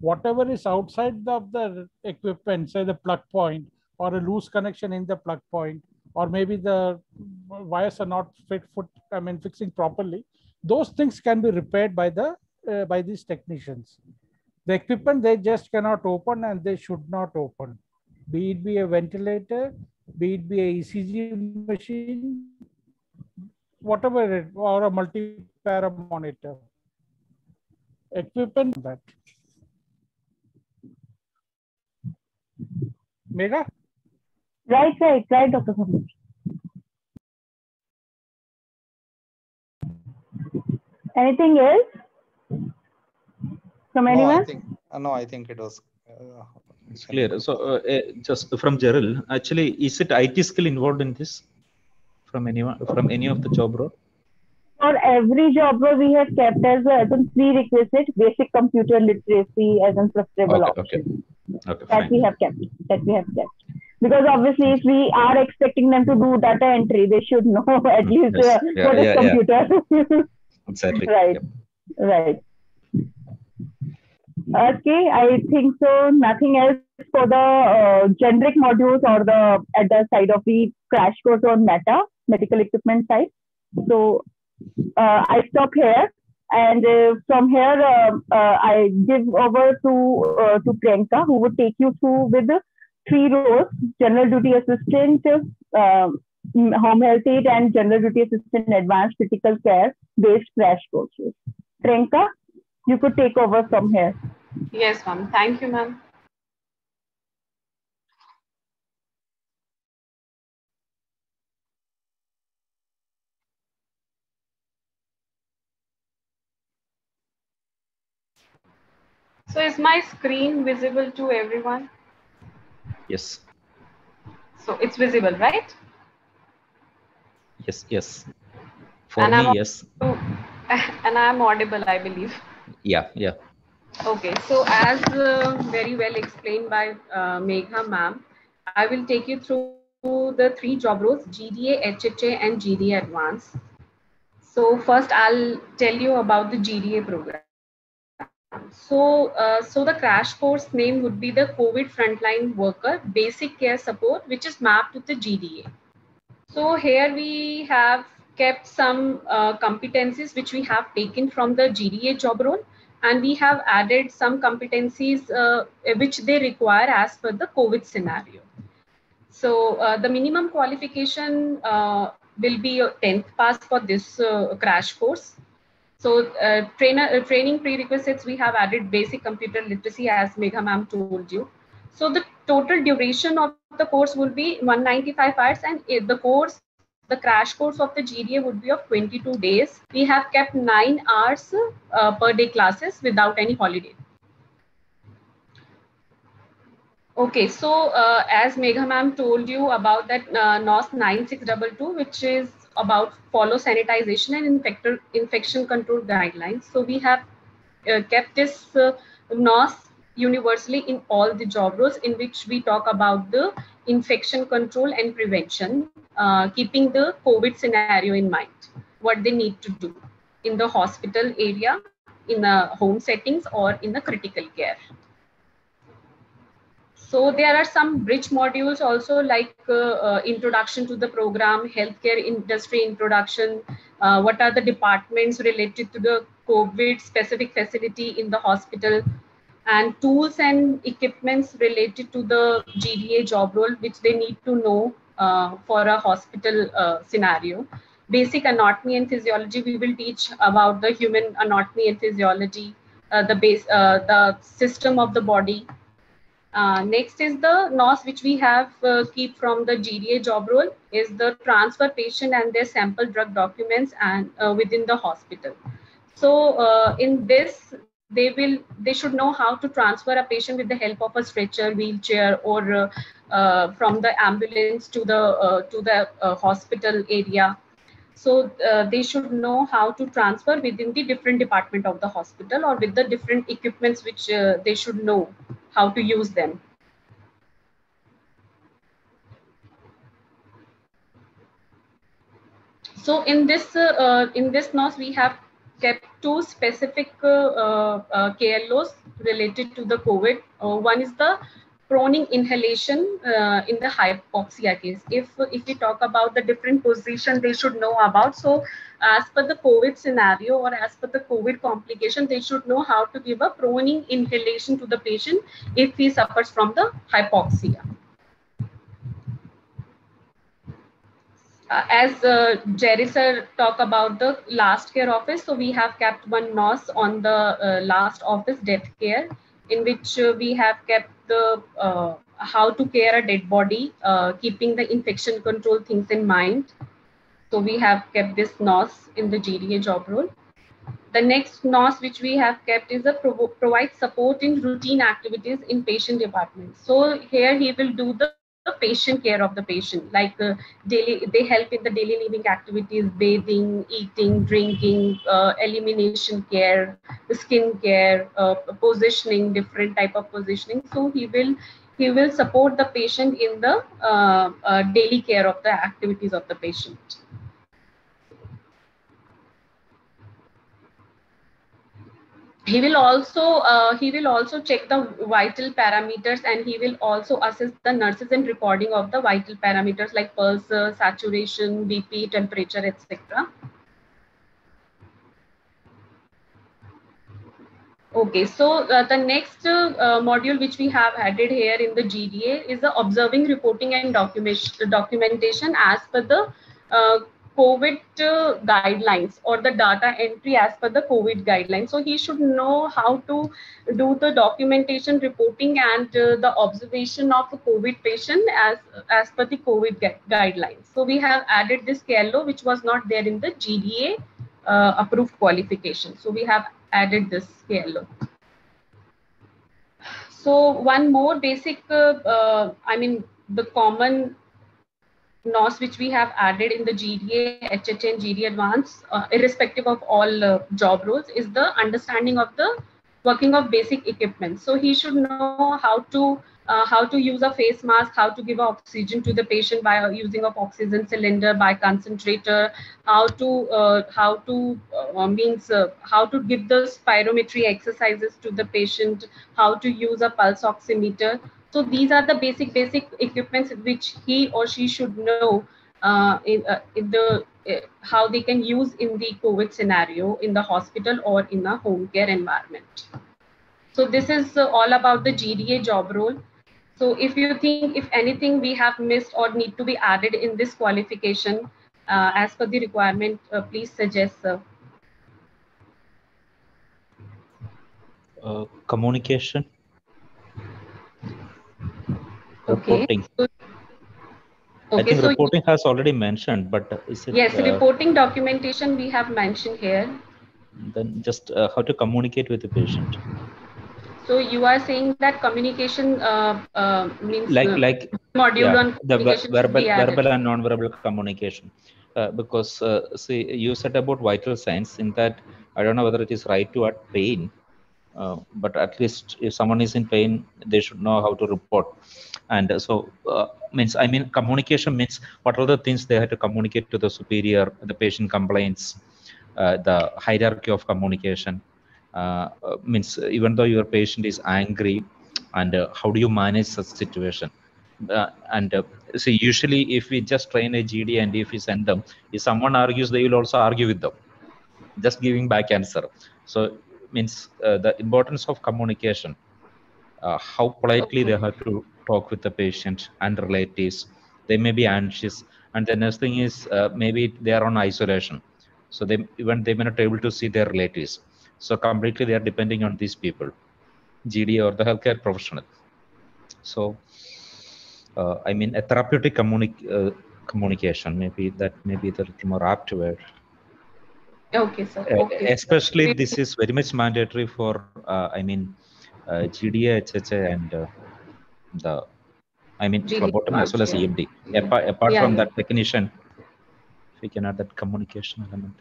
Whatever is outside of the equipment, say the plug point or a loose connection in the plug point, or maybe the wires are not fixing properly, those things can be repaired by these technicians. The equipment they just cannot open, and they should not open. Be it be a ventilator, be it be a ECG machine, whatever it, or a multi-para monitor. Equipment that. Megha? Right, Dr. Sandesh. Anything else from anyone? No, I think it was. It's clear. So just from Gerald, actually, is it IT skill involved in this from anyone, from any of the job role? For every job role, we have kept as a prerequisite basic computer literacy as a preferable option. Okay, that we have kept. Because obviously, if we are expecting them to do data entry, they should know at least what is computer. Exactly. Right. Yep. Right. Okay, I think so. Nothing else for the generic modules or the at the side of the crash course on medical equipment side. So I stop here, and from here I give over to Priyanka, who would take you through with the 3 roles: general duty assistant, home health aide, and general duty assistant advanced critical care based crash courses. Priyanka, you could take over from here. Yes, ma'am. Thank you, ma'am. So is my screen visible to everyone? Yes. So it's visible, right? Yes. For me, yes. And I'm audible, I believe. Yeah. Okay, so as very well explained by Megha ma'am, I will take you through the 3 job roles: GDA, HHA, and GDA Advanced. So first, I'll tell you about the GDA program. So the crash course name would be the COVID Frontline Worker Basic Care Support, which is mapped to the GDA. So here we have kept some competencies which we have taken from the GDA job role, and we have added some competencies which they require as per the COVID scenario. So the minimum qualification will be a 10th pass for this crash course. So training prerequisites, we have added basic computer literacy, as Megha ma'am told you. So the total duration of the course will be 195 hours, and the crash course of the GDA would be of 22 days. We have kept 9 hours per day classes without any holiday. Okay, so as Megha ma'am told you about that NOS 9622, which is about follow sanitization and infection control guidelines. So we have kept this NOS universally in all the job roles, in which we talk about the infection control and prevention, keeping the COVID scenario in mind, what they need to do in the hospital area, in the home settings, or in the critical care. So there are some bridge modules also, like introduction to the program, healthcare industry introduction, what are the departments related to the COVID specific facility in the hospital, and tools and equipments related to the GDA job role, which they need to know for a hospital scenario. Basic anatomy and physiology, we will teach about the human anatomy and physiology, the system of the body. Next is the NOS, which we have keep from the GDA job role, is the transfer patient and their sample drug documents and within the hospital. So in this, they should know how to transfer a patient with the help of a stretcher, wheelchair, or from the ambulance to the hospital area. So they should know how to transfer within the different department of the hospital, or with the different equipments which they should know how to use them. So in this NOS, we have kept two specific KLOs related to the COVID. One is the proning inhalation in the hypoxia case. If we talk about the different position they should know about, so as per the COVID scenario or as per the COVID complication, they should know how to give a proning inhalation to the patient if he suffers from the hypoxia. As Jerry sir talked about the last care office, so we have kept one NOS on the last office, death care, in which we have kept the how to care a dead body, keeping the infection control things in mind. So we have kept this NOS in the GDA job role. The next NOS which we have kept is the provide support in routine activities in patient department. So here he will do the patient care of the patient, like daily, they help in the daily living activities, bathing, eating, drinking, elimination care, the skin care, positioning, different type of positioning. So he will support the patient in the daily care of the activities of the patient. He will also check the vital parameters, and he will also assist the nurses in recording of the vital parameters like pulse, saturation, BP, temperature, etc. Okay, so the next module which we have added here in the GDA is the observing, reporting and documentation as per the COVID guidelines, or the data entry as per the COVID guidelines. So he should know how to do the documentation, reporting and the observation of a COVID patient as per the COVID guidelines. So we have added this KLO which was not there in the GDA approved qualification. So we have added this KLO. So one more basic, I mean the common NOS which we have added in the GDA, HHA and GDA Advanced, irrespective of all job roles, is the understanding of the working of basic equipment. So he should know how to use a face mask, how to give oxygen to the patient by using of oxygen cylinder, by concentrator, how to give the spirometry exercises to the patient, how to use a pulse oximeter. So these are the basic equipments which he or she should know how they can use in the COVID scenario in the hospital or in a home care environment. So this is all about the GDA job role. So if you think if anything we have missed or need to be added in this qualification as per the requirement, please suggest, sir. Communication. Okay. Reporting. Okay, I think so reporting has already mentioned, but is it? Yes, reporting documentation we have mentioned here. Then just how to communicate with the patient. So you are saying that communication means like module on communication, the verbal and non-verbal communication, because see, you said about vital signs. In that, I don't know whether it is right to add pain. But at least if someone is in pain, they should know how to report. And so communication means what are the things they have to communicate to the superior, the patient complaints, the hierarchy of communication. Means even though your patient is angry, and how do you manage such situation? See, usually if we just train a GD and if we send them, if someone argues, they will also argue with them, just giving back answer. So means the importance of communication, how politely they have to talk with the patient and relatives. They may be anxious, and the next thing is maybe they are on isolation, so they may not be able to see their relatives. So completely they are depending on these people, GD or the healthcare professional. So I mean a therapeutic communication, maybe that may be the more apt word. Okay, sir. Okay. Especially this is very much mandatory for GDA, HHA, and phlebotomy as well as EMD. Apart from that recognition, if we can add that communication element.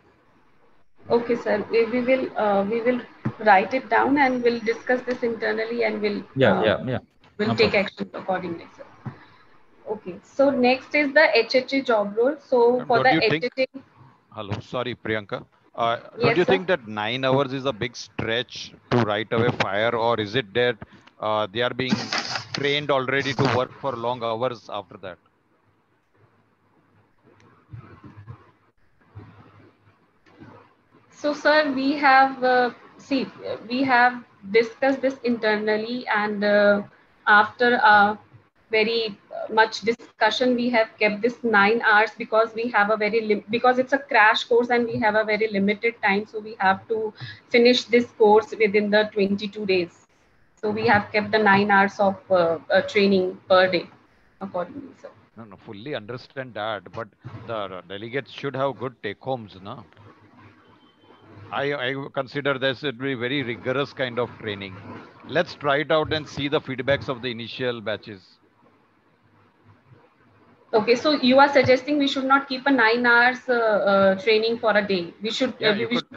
Okay, sir. We will write it down and we'll discuss this internally, and we'll we'll take action accordingly, sir. Okay. So next is the HHA job role. So for the HHA. Hello, sorry, Priyanka. Don't Yes, you sir. think that 9 hours is a big stretch to right away fire, or is it that they are being trained already to work for long hours after that? So, sir, we have discussed this internally, and after a very much discussion, we have kept this 9 hours because we have a because it's a crash course and we have a very limited time, so we have to finish this course within the 22 days. So we have kept the 9 hours of training per day, accordingly, sir. No, no, fully understand that, but the delegates should have good take homes, no? I consider this to be very rigorous kind of training. Let's try it out and see the feedbacks of the initial batches. Okay, so you are suggesting we should not keep a 9 hours training for a day. Yeah, We should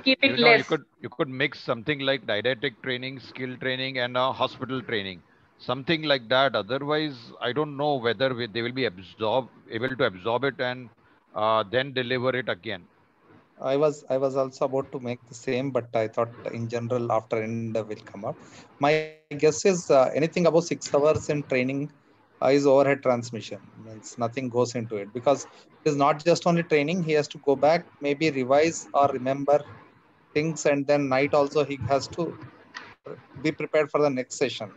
keep it you less. could mix something like didactic training, skill training, and hospital training, something like that. Otherwise, I don't know whether they will be able to absorb it and then deliver it again. I was also about to make the same, but I thought in general after end will come up. My guess is anything above 6 hours in training is overhead transmission. Means nothing goes into it because it is not just only training. He has to go back, maybe revise or remember things, and then night also he has to be prepared for the next session.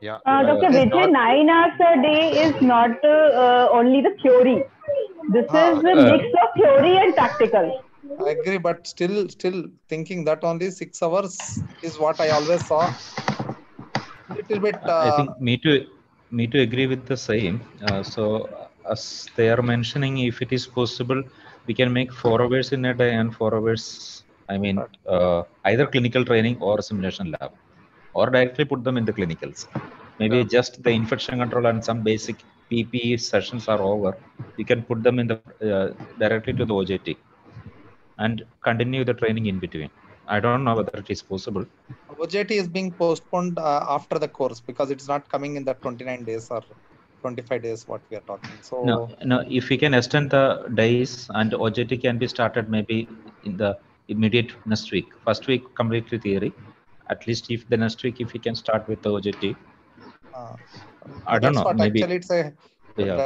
Yeah. Dr. Vijay, 9 hours a day is not only the theory. This is a mix of theory and practical. I agree, but still thinking that only 6 hours is what I always saw. Little bit. I think me to agree with the same. So as they are mentioning, if it is possible, we can make 4 hours in a day and 4 hours. I mean, either clinical training or simulation lab, or directly put them in the clinicals. Maybe just the infection control and some basic PPE sessions are over. You can put them in the directly to the OJT and continue the training in between. I don't know whether it is possible. OJT is being postponed after the course because it's not coming in the 29 days or 25 days what we are talking. So no, if we can extend the days and OJT can be started maybe in the immediate next week. First week completely theory. At least if the next week if we can start with the OJT. I don't know. What maybe actually it's a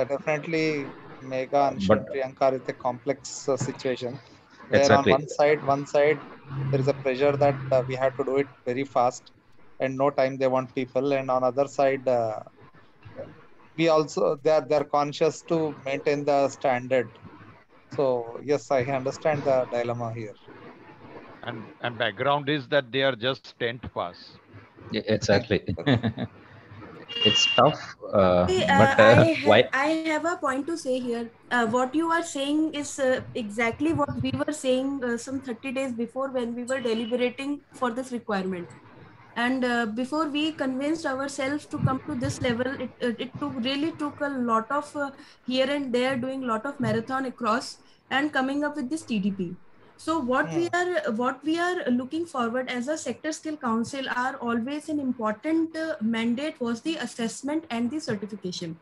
definitely Megha and Priyanka is a complex situation. Where exactly. on one side there is a pressure that we have to do it very fast and no time they want people, and on other side we also they're conscious to maintain the standard. So yes, I understand the dilemma here. And background is that they are just 10th pass. Yeah, exactly. It's tough, but I have a point to say here. What you are saying is exactly what we were saying some 30 days before when we were deliberating for this requirement. And before we convinced ourselves to come to this level, it really took a lot of here and there, doing a lot of marathon across and coming up with this TDP. So what we are looking forward as a sector skill council are always an important mandate was the assessment and the certification.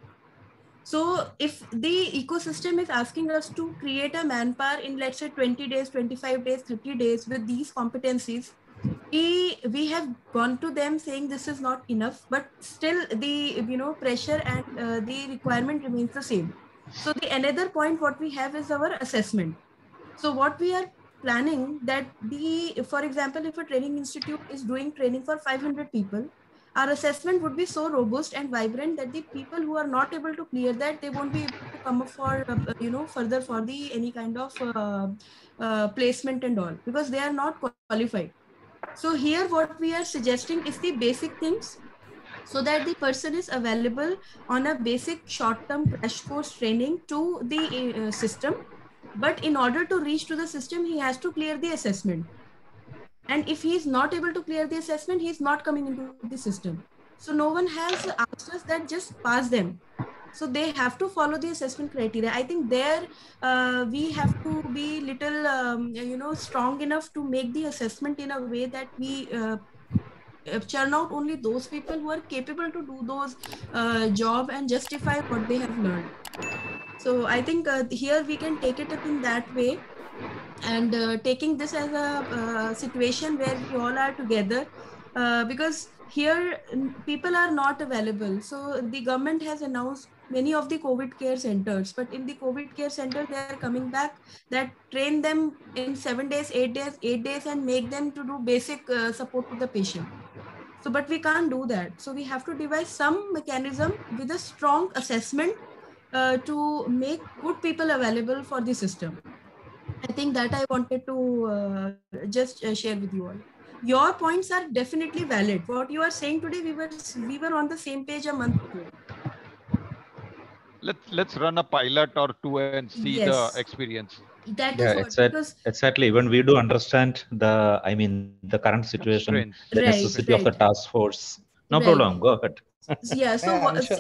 So if the ecosystem is asking us to create a manpower in, let's say, 20 days, 25 days, 30 days with these competencies, we have gone to them saying this is not enough, but still the pressure and the requirement remains the same. So the another point what we have is our assessment. So what we are planning that for example, if a training institute is doing training for 500 people, our assessment would be so robust and vibrant that the people who are not able to clear that, they won't be able to come up for further for the any kind of placement and all, because they are not qualified. So here what we are suggesting is the basic things, so that the person is available on a basic short-term crash course training to the system. But in order to reach to the system, he has to clear the assessment. And if he is not able to clear the assessment, he is not coming into the system. So no one has asked us that just pass them. So they have to follow the assessment criteria. I think there we have to be little, strong enough to make the assessment in a way that we churn out only those people who are capable to do those job and justify what they have learned. So I think here we can take it up in that way. and taking this as a situation where we all are together, because here people are not available. So the government has announced many of the COVID care centers, but in the COVID care center, they are coming back that train them in 7 days, 8 days, 8 days, and make them to do basic support to the patient. So, but we can't do that. So we have to devise some mechanism with a strong assessment to make good people available for the system. I think that I wanted to just share with you all. Your points are definitely valid. What you are saying today, we were on the same page a month ago. Let's run a pilot or two and see the Yes. experience. That is what, because exactly. Even we do understand the current situation, Constraints. the necessity of the task force. No problem. Go ahead. Yeah. So Anshu,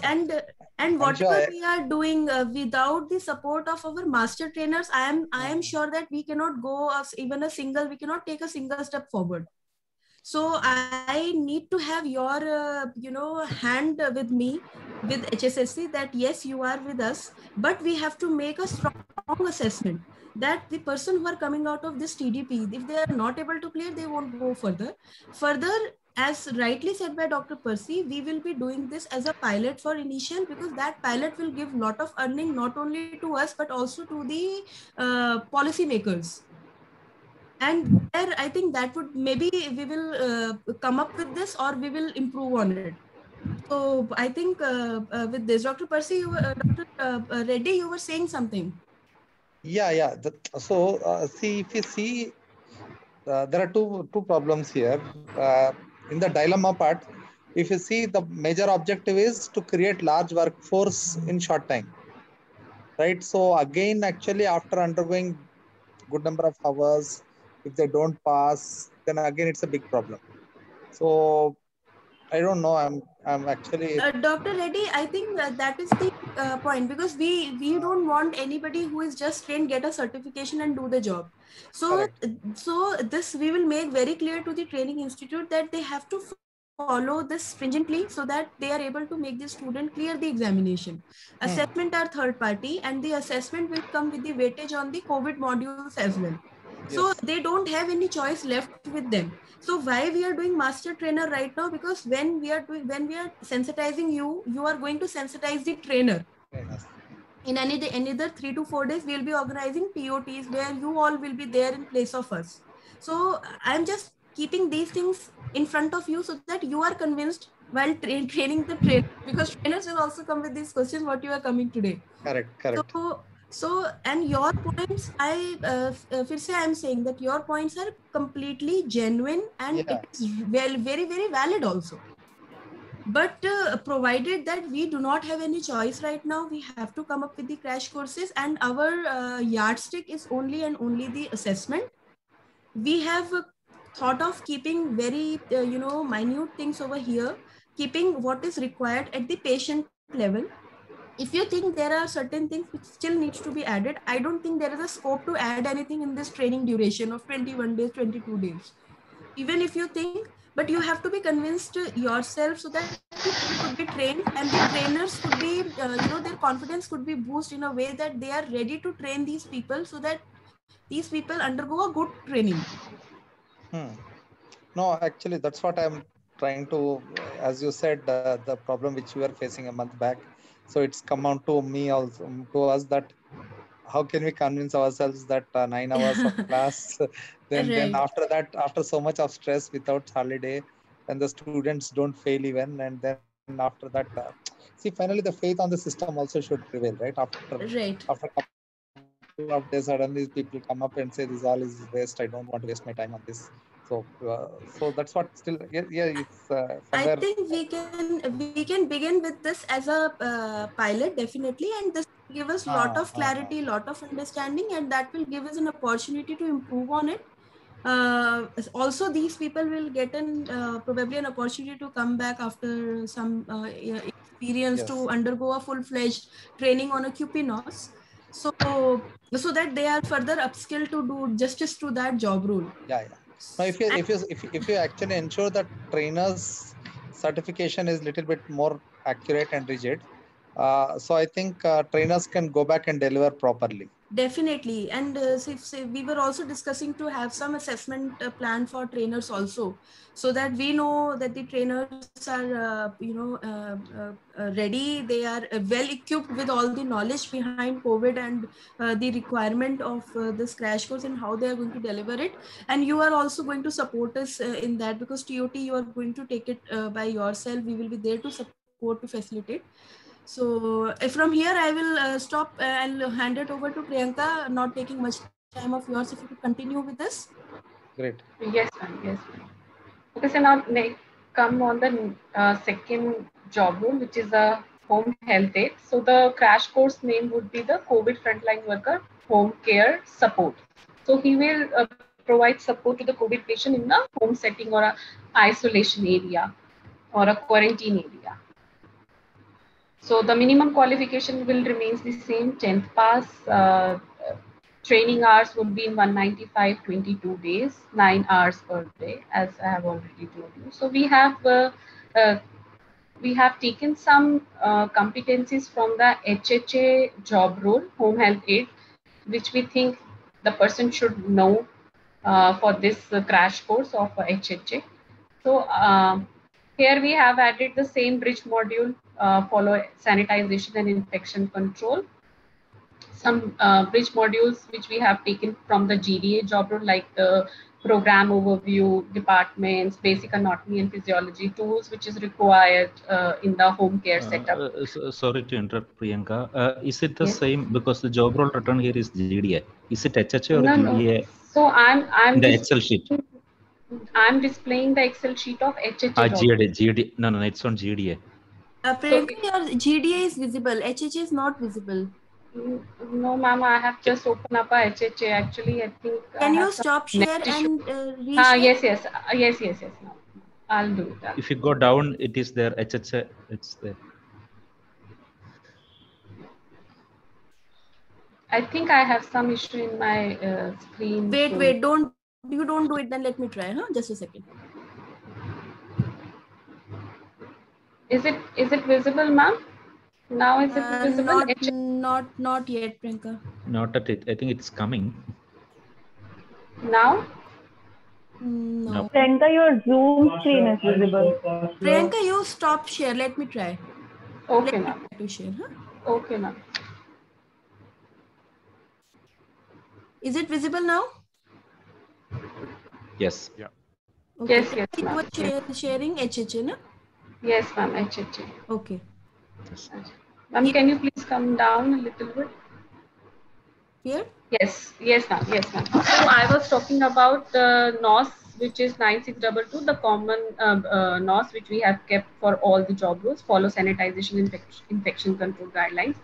and whatever Anshu, we are doing without the support of our master trainers, I am sure that we cannot go even a single. We cannot take a single step forward. So I need to have your hand with me with HSSC, that yes, you are with us, but we have to make a strong assessment that the person who are coming out of this TDP, if they are not able to clear, they won't go further. Further, as rightly said by Dr. Percy, we will be doing this as a pilot for initial, because that pilot will give lot of earning not only to us but also to the policy makers. And there, I think that would, maybe we will come up with this or we will improve on it. So I think with this, Dr. Percy, Dr. Reddy, you were saying something. Yeah. So see, if you see, there are two problems here. In the dilemma part, if you see, the major objective is to create large workforce in short time, right? So again, actually, after undergoing good number of hours, if they don't pass, then again it's a big problem. So I don't know. I'm actually Dr. Reddy, I think that is the point, because we don't want anybody who is just trained get a certification and do the job. So this we will make very clear to the training institute that they have to follow this stringently so that they are able to make the student clear the examination. Assessment are third party, and the assessment will come with the weightage on the COVID modules as well. So they don't have any choice left with them. So why we are doing master trainer right now? Because when we are sensitizing you, you are going to sensitize the trainer. In another 3 to 4 days, we'll be organizing POTs where you all will be there in place of us. So I'm just keeping these things in front of you so that you are convinced while training the trainer, because trainers will also come with these questions what you are coming today. Correct. So and your points, I'm saying that your points are completely genuine, and it is very very valid also. But provided that we do not have any choice right now, we have to come up with the crash courses, and our yardstick is only and only the assessment. We have thought of keeping very minute things over here, keeping what is required at the patient level. If you think there are certain things which still needs to be added, I don't think there is a scope to add anything in this training duration of 21 days, 22 days. Even if you think, but you have to be convinced yourself so that people could be trained, and the trainers could be, their confidence could be boosted in a way that they are ready to train these people so that these people undergo a good training. No, actually, that's what I'm trying to, as you said, the problem which we were facing a month back. So it's come on to me also, to us, that how can we convince ourselves that 9 hours of class, then after that, after so much of stress without holiday, and the students don't fail even, and then after that, see, finally the faith on the system also should prevail, right? After a couple of days, suddenly people come up and say this all is waste. I don't want to waste my time on this. So that's what still, it's somewhere. I think we can begin with this as a pilot, definitely, and this will give us lot of clarity, lot of understanding, and that will give us an opportunity to improve on it. Also, these people will get probably an opportunity to come back after some experience to undergo a full-fledged training on a QP-NOS, so that they are further upskilled to do justice to that job role. Now, if you actually ensure that trainers' certification is a little bit more accurate and rigid, so I think trainers can go back and deliver properly. Definitely. And we were also discussing to have some assessment plan for trainers also, so that we know that the trainers are, ready. They are well equipped with all the knowledge behind COVID and the requirement of this crash course and how they are going to deliver it. And you are also going to support us in that, because TOT, you are going to take it by yourself. We will be there to support, to facilitate. So from here, I will stop and hand it over to Priyanka, not taking much time of yours. If you could continue with this. Great. Yes, ma'am. Yes, ma'am. Okay, so now come on the second job role, which is a home health aide. So the crash course name would be the COVID frontline worker home care support. So he will provide support to the COVID patient in a home setting or a isolation area or a quarantine area. So the minimum qualification will remains the same, 10th pass. Training hours would be in 195, 22 days, 9 hours per day, as I have already told you. So we have taken some competencies from the HHA job role, home health aide, which we think the person should know for this crash course of HHA. So here we have added the same bridge module, follow sanitization and infection control. Some bridge modules which we have taken from the GDA job role, like the program overview, departments, basic anatomy and physiology, tools which is required in the home care setup. Sorry to interrupt, Priyanka. Is it the same, because the job role written here is GDA? Is it HHA or GDA? No. So I'm the Excel sheet. I'm displaying the Excel sheet of HHA. GDA. No, it's on GDA. Priyanka, your GDA is visible. HHA is not visible. No, ma'am, I have just opened up a HHA. Actually, I think. Can you stop share and reshare? Yes. No, I'll do that. If you go down, it is there. HHA, it's there. I think I have some issue in my screen. Wait, don't do it. Then let me try. Just a second. Is it visible, ma'am? Now is it visible? Not yet, Priyanka. Not at it. I think it's coming. Now? No. Priyanka, your Zoom screen is visible. Priyanka, you stop share. Let me try. Okay, ma'am. To share, Okay, ma'am. Is it visible now? Yes. Yeah. Okay. Yes, You were sharing HHA, no? Yes, ma'am, HHA. Okay. Yes. Ma'am, can you please come down a little bit? Here? Yes, ma'am. So I was talking about the NOS, which is 9622, the common NOS which we have kept for all the job roles, follow sanitization infection control guidelines.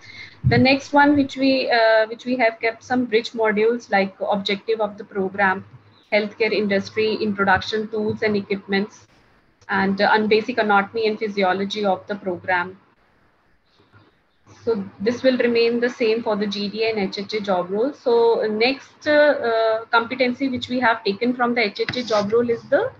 The next one which we have kept some bridge modules, like objective of the program, healthcare industry, introduction, tools and equipments, and basic anatomy and physiology of the program. So this will remain the same for the GDA and HHA job role. So next competency which we have taken from the HHA job role is the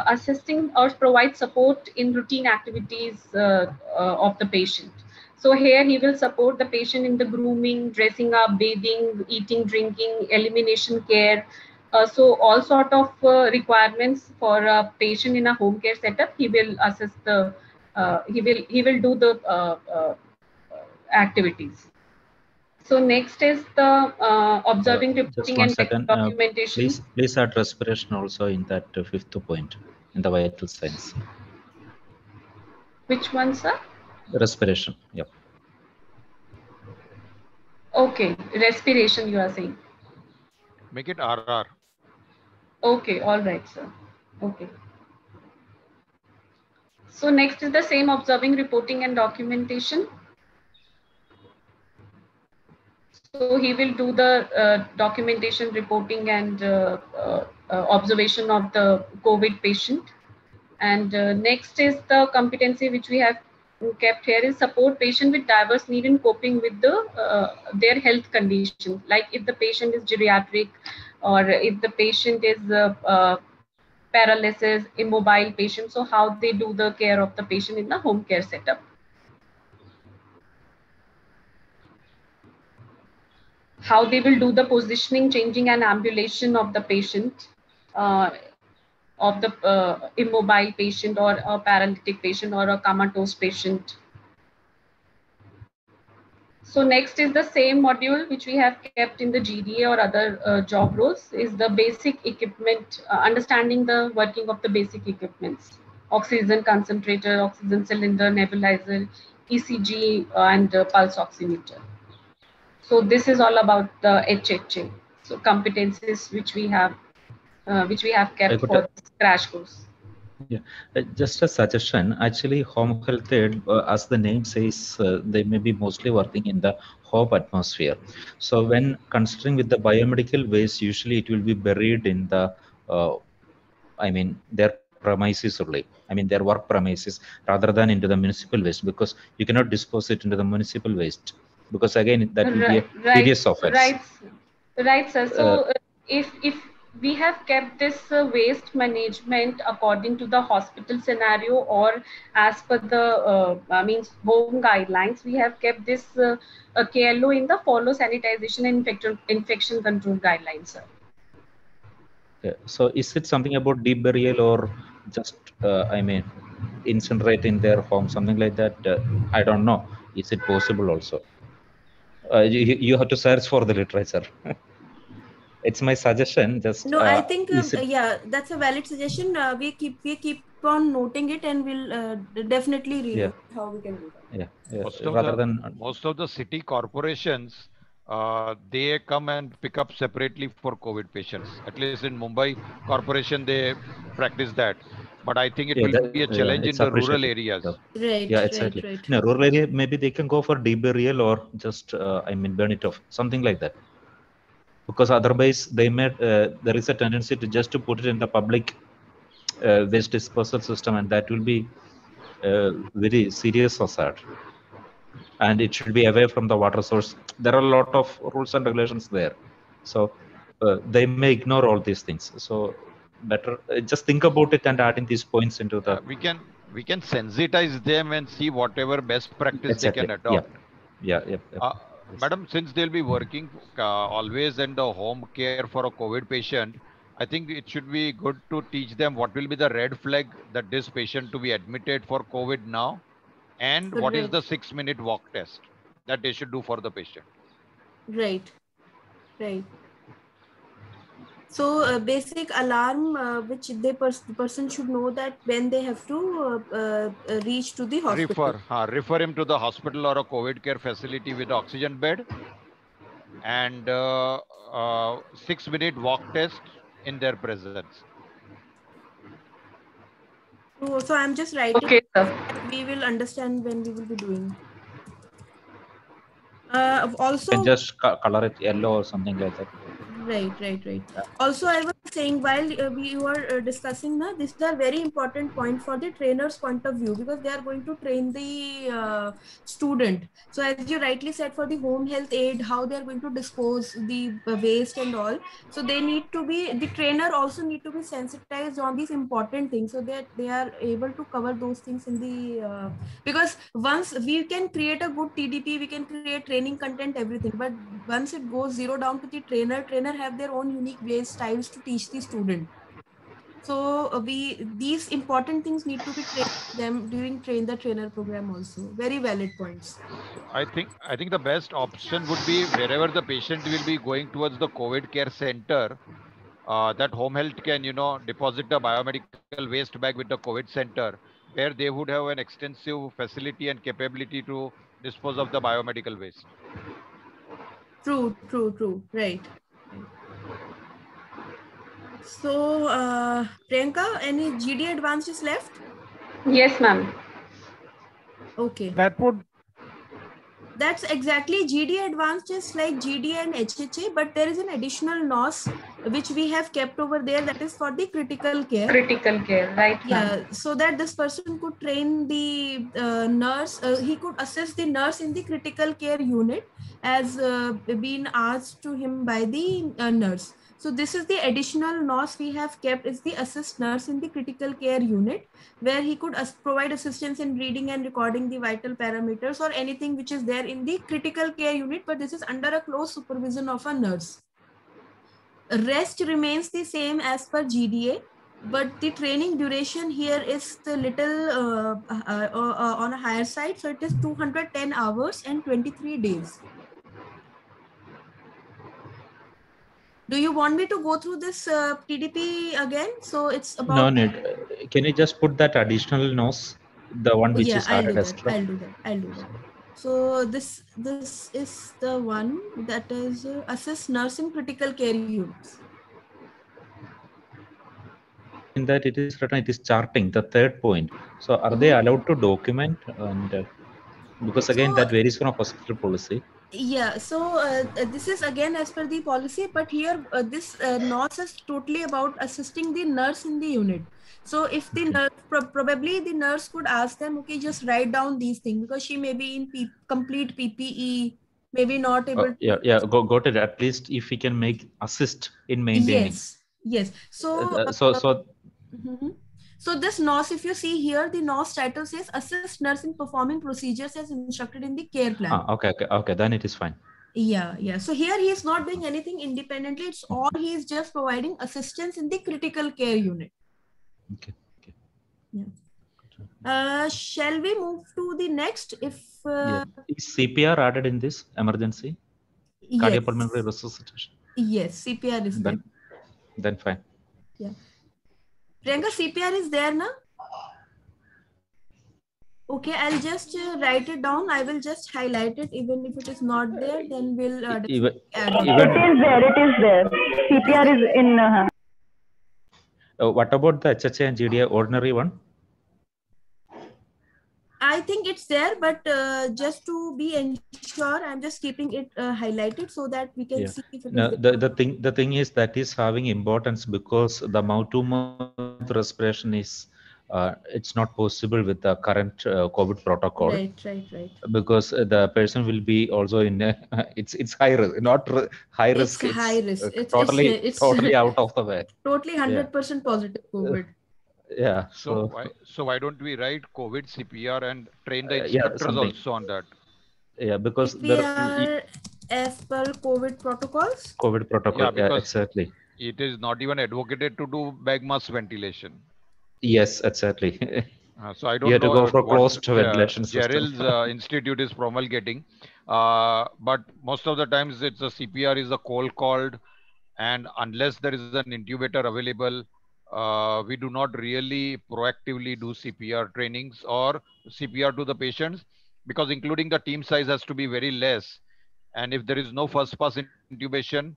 assisting or provide support in routine activities of the patient. So here he will support the patient in the grooming, dressing up, bathing, eating, drinking, elimination care. So all sort of requirements for a patient in a home care setup, he will assist the he will do the activities. So next is the observing, reporting and documentation. Please add respiration also in that fifth point in the vital signs. Which one, sir? Respiration. Yep. Okay, respiration you are saying. Make it RR. Okay, all right, sir. Okay. So next is the same observing, reporting and documentation. So he will do the documentation, reporting and observation of the COVID patient. And next is the competency which we have kept here is support patient with diverse need in coping with the their health condition. Like if the patient is geriatric, or if the patient is paralysis, immobile patient, so how they do the care of the patient in the home care setup. how they will do the positioning, changing and ambulation of the patient, of the immobile patient or a paralytic patient or a comatose patient. So next is the same module which we have kept in the GDA or other job roles, is the basic equipment, understanding the working of the basic equipments, oxygen concentrator, oxygen cylinder, nebulizer, ECG and pulse oximeter. So this is all about the HHA. So competencies which we have kept for this crash course. Yeah, just a suggestion. Actually, home health aid, as the name says, they may be mostly working in the home atmosphere. So when considering with the biomedical waste, usually it will be buried in the, I mean, their premises only. I mean, their work premises rather than into the municipal waste, because you cannot dispose it into the municipal waste, because again that will be a serious offense. Right, sir. So if we have kept this waste management according to the hospital scenario or as per the home guidelines, we have kept this KLO in the follow sanitization and infection control guidelines, sir. So is it something about deep burial or just I mean incinerate in their home, something like that? I don't know. Is it possible also? You have to search for the literature. It's my suggestion. Just no, I think yeah, that's a valid suggestion. We keep on noting it, and we'll definitely read how we can do that. Yeah. Most of the city corporations, they come and pick up separately for COVID patients. At least in Mumbai corporation, they practice that. But I think it will be a challenge in the rural areas. Right. Yeah, exactly. Right. In a rural area, maybe they can go for deep burial or just burn it off, something like that. Because otherwise, they may there is a tendency to just to put it in the public waste disposal system, and that will be very serious hazard. And it should be away from the water source. There are a lot of rules and regulations there, so they may ignore all these things. So better just think about it and adding these points into the. We can sensitize them and see whatever best practice they can adopt. Yeah. Madam, since they'll be working always in the home care for a COVID patient, I think it should be good to teach them what will be the red flag that this patient to be admitted for COVID now, and what is the 6-minute walk test that they should do for the patient. Right. So basic alarm, which the person should know that when they have to reach to the hospital. Refer him to the hospital or a COVID care facility with oxygen bed, and 6-minute walk test in their presence. So I'm just writing. Okay, sir. We will understand when we will be doing. Also, and just color it yellow or something like that. Right. Also, I was saying while we were discussing that these are very important point for the trainer's point of view, because they are going to train the student. So as you rightly said, for the home health aid, how they are going to dispose the waste and all. So they need to be, the trainer also need to be sensitized on these important things, so that they are able to cover those things in the because once we can create a good TDP, we can create training content, everything, but once it goes zero down to the trainer have their own unique ways, styles to teach the student. So these important things need to be trained them during the trainer program also. Very valid points. I think the best option would be wherever the patient will be going towards the COVID care center, that home health can deposit the biomedical waste bag with the COVID center, where they would have an extensive facility and capability to dispose of the biomedical waste. True. Right. So, Priyanka, any GD advanced is left? Yes, ma'am. Okay. That's exactly GD advanced is like GD and HHA, but there is an additional NOS which we have kept over there, that is for the critical care. Critical care, right? Yeah, so that this person could train the nurse, he could assist the nurse in the critical care unit as been asked to him by the nurse. So this is the additional NOS we have kept, is the assist nurse in the critical care unit, where he could provide assistance in reading and recording the vital parameters or anything which is there in the critical care unit, but this is under a close supervision of a nurse. Rest remains the same as per GDA, but the training duration here is a little on a higher side. So it is 210 hours and 23 days. Do you want me to go through this TDP again? So it's about... No need. Can you just put that additional NOS, the one which is added extra? I'll do that. So this is the one that is assist nursing critical care units. In that it is written, it is charting, the third point. So are they allowed to document? And because again, that varies from hospital policy. Yeah, so this is again as per the policy, but here this NOS is totally about assisting the nurse in the unit. So if the nurse, probably the nurse could ask them, okay, just write down these things, because she may be in complete PPE, maybe not able to... Got it. At least if we can make assist in maintaining. Yes. So So this NOS, if you see here, the NOS title says assist nurse in performing procedures as instructed in the care plan. Okay. Then it is fine. Yeah. So here he is not doing anything independently. It's all he is just providing assistance in the critical care unit. Okay. Yeah. Shall we move to the next? If is CPR added in this emergency? Yes. Cardiopulmonary resuscitation. Yes, CPR is there. Then fine. Yeah. Priyanka, CPR is there, na? Okay, I'll just write it down. I will just highlight it. Even if it is not there, then we'll add it. It is there. CPR is in. What about the HHA and GDA ordinary one? I think it's there, but just to be ensure, I'm just keeping it highlighted so that we can see if it is there. The thing is that is having importance because the mouth-to-mouth respiration is it's not possible with the current COVID protocol. Right. Because the person will be also in it's high risk, not high risk. It's high risk. It's totally out of the way. Totally 100% positive COVID. Yeah. So why don't we write COVID CPR and train the instructors also on that? Yeah, because CPR as per COVID protocols. COVID protocol. Yeah, exactly. It is not even advocated to do bag mask ventilation. Yes, exactly. So I don't know. You have to go for closed ventilation Gerald's institute is promulgating, but most of the times it's a CPR is a cold called, and unless there is an intubator available, we do not really proactively do CPR trainings or CPR to the patients, because including the team size has to be very less. And if there is no first pass intubation,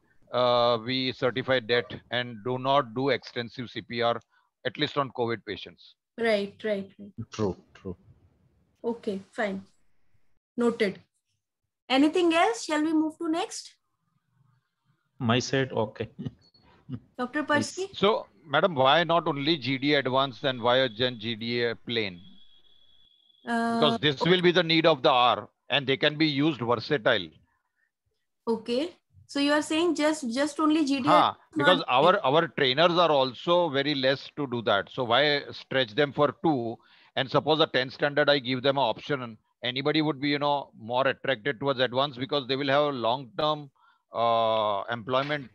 we certify that and do not do extensive CPR, at least on COVID patients. Right. True. Okay, fine. Noted. Anything else? Shall we move to next? My side, okay. Dr. Percy? So, madam, why not only GDA advanced and why then GDA plain? Because this will be the need of the hour and they can be used versatile. Okay. So you are saying just only GDA? Because our trainers are also very less to do that. So why stretch them for 2? And suppose a 10 standard, I give them an option. Anybody would be, more attracted towards advanced because they will have long-term employment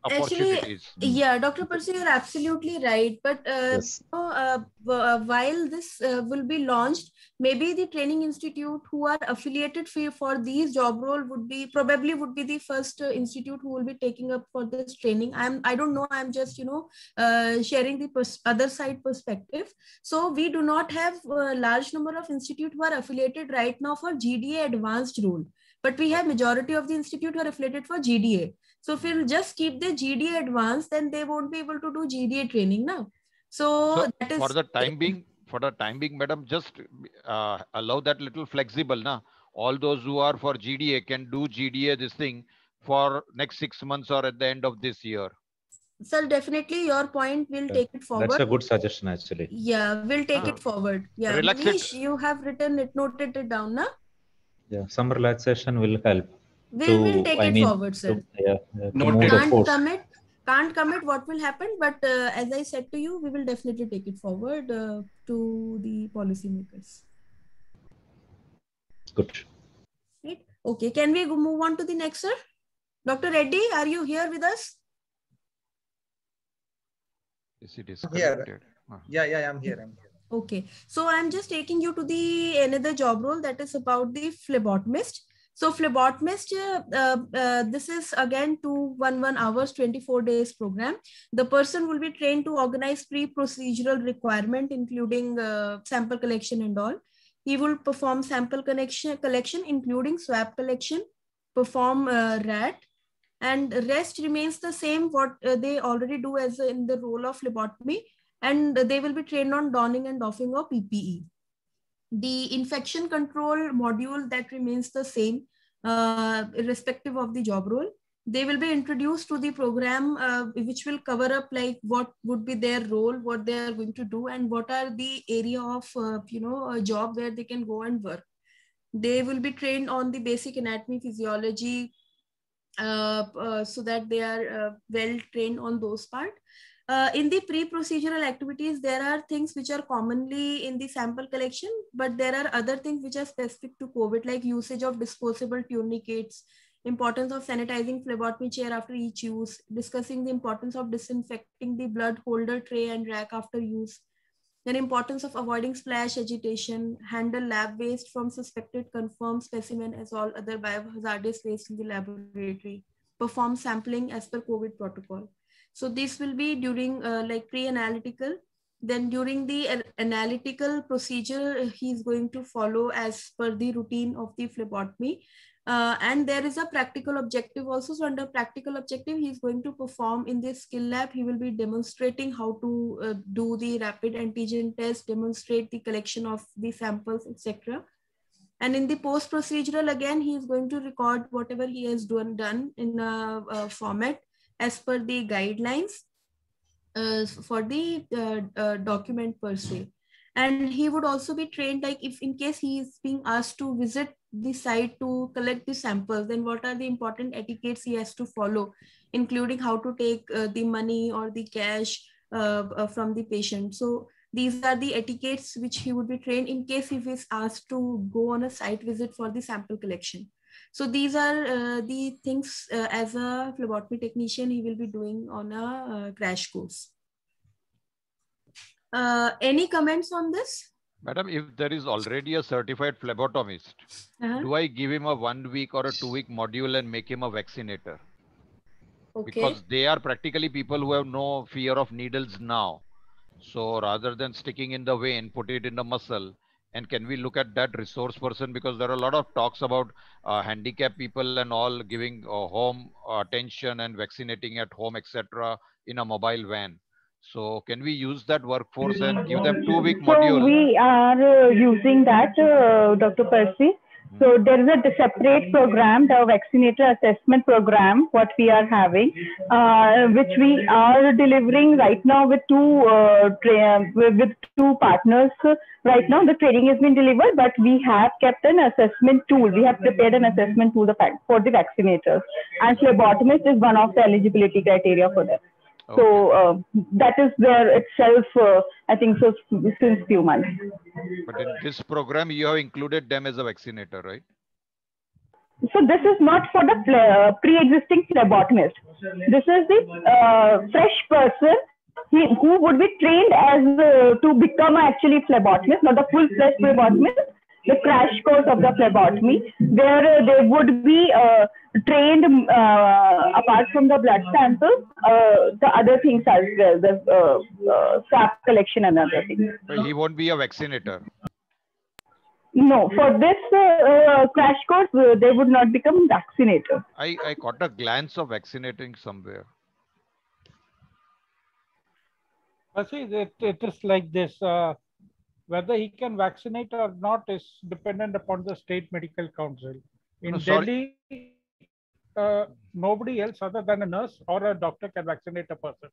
opportunities. Actually, yeah, Dr. Percy, you're absolutely right. But yes. While this will be launched, maybe the training institute who are affiliated for these job role probably would be the first institute who will be taking up for this training. I don't know. I'm just sharing the other side perspective. So we do not have a large number of institute who are affiliated right now for GDA advanced role, but we have majority of the institute who are affiliated for GDA. So if we'll just keep the GDA advanced, then they won't be able to do GDA training now. So that is for the time being, madam, just allow that little flexible. Na? All those who are for GDA can do GDA this thing for next 6 months or at the end of this year. Sir, definitely your point. We'll take it forward. That's a good suggestion, actually. Yeah, we'll take it forward. Yeah, Manish, you have noted it down, na? Yeah, some relaxation will help. We'll take it forward, sir. Noted. can't commit what will happen, but as I said to you, we will definitely take it forward to the policymakers. Good. Right? Okay, can we move on to the next, sir? Dr. Reddy, are you here with us? Is he disconnected? Yeah, I'm here. Okay, so I'm just taking you to the another job role that is about the phlebotomist. So phlebotomist, this is again 211 hours, 24 days program. The person will be trained to organize pre-procedural requirement, including sample collection and all. He will perform sample collection, including swab collection, perform RAT, and rest remains the same what they already do as in the role of phlebotomy, and they will be trained on donning and doffing of PPE. The infection control module that remains the same, irrespective of the job role. They will be introduced to the program, which will cover up like what would be their role, what they are going to do, and what are the area of a job where they can go and work. They will be trained on the basic anatomy, physiology, so that they are well trained on those part. In the pre-procedural activities, there are things which are commonly in the sample collection, but there are other things which are specific to COVID, like usage of disposable tourniquets, importance of sanitizing phlebotomy chair after each use, discussing the importance of disinfecting the blood holder tray and rack after use, then importance of avoiding splash agitation, handle lab waste from suspected confirmed specimen as all other biohazardous waste in the laboratory, perform sampling as per COVID protocol. So this will be during like pre-analytical. Then during the analytical procedure, he is going to follow as per the routine of the phlebotomy. And there is a practical objective also. So under practical objective, he is going to perform in this skill lab. He will be demonstrating how to do the rapid antigen test, demonstrate the collection of the samples, etc. And in the post-procedural, again, he is going to record whatever he has done in a format as per the guidelines for the document per se. And he would also be trained, like if in case he is being asked to visit the site to collect the samples, then what are the important etiquettes he has to follow, including how to take the money or the cash from the patient. So these are the etiquettes which he would be trained in case if he is asked to go on a site visit for the sample collection. So these are the things as a phlebotomy technician he will be doing on a crash course. Any comments on this? Madam, if there is already a certified phlebotomist, do I give him a 1 week or a 2 week module and make him a vaccinator? Okay. Because they are practically people who have no fear of needles now. So rather than sticking in the vein, put it in the muscle. And can we look at that resource person? Because there are a lot of talks about handicapped people and all giving home attention and vaccinating at home, etc. in a mobile van. So can we use that workforce and give them 2 week module? So we are using that, Dr. Percy. So there is a separate program, the vaccinator assessment program, what we are having, which we are delivering right now with two partners. Right now the training has been delivered, but we have kept an assessment tool. We have prepared an assessment tool for the vaccinators, and phlebotomist is one of the eligibility criteria for that. Okay. So that is there itself, I think, so since few months. But in this program, you have included them as a vaccinator, right? So this is not for the pre-existing phlebotomist. This is the fresh person who would be trained as to become actually phlebotomist, not the full-fledged phlebotomist. The crash course of the phlebotomy, where they would be trained apart from the blood samples, the other things as well, the swab collection and other things. But he won't be a vaccinator. No, for this crash course, they would not become vaccinator. I caught a glance of vaccinating somewhere. See, it is like this. Whether he can vaccinate or not is dependent upon the state medical council. In Delhi, nobody else other than a nurse or a doctor can vaccinate a person.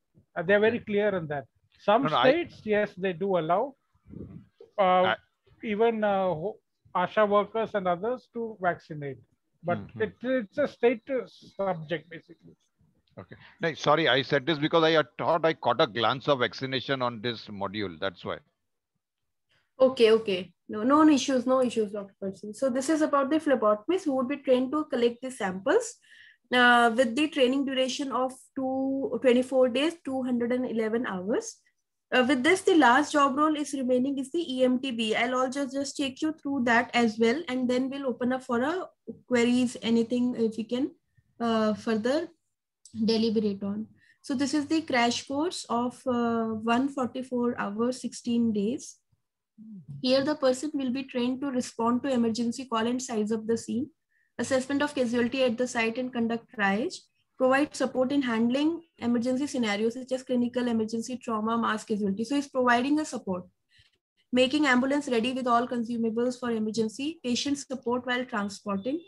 They're very clear on that. Some states, yes, they do allow even ASHA workers and others to vaccinate. But it's a state subject, basically. Okay. No, sorry, I said this because I thought I caught a glance of vaccination on this module. That's why. Okay, okay. No issues, no issues, Dr. Percy. So this is about the phlebotomists who would be trained to collect the samples with the training duration of 24 days, 211 hours. With this, the last job role is remaining is the EMTB. I'll also just take you through that as well, and then we'll open up for a queries, anything if we can further deliberate on. So this is the crash course of 144 hours, 16 days. Here, the person will be trained to respond to emergency call and size of the scene, assessment of casualty at the site and conduct triage, provide support in handling emergency scenarios such as clinical emergency, trauma, mass casualty. So he's providing a support, making ambulance ready with all consumables for emergency, patient support while transporting,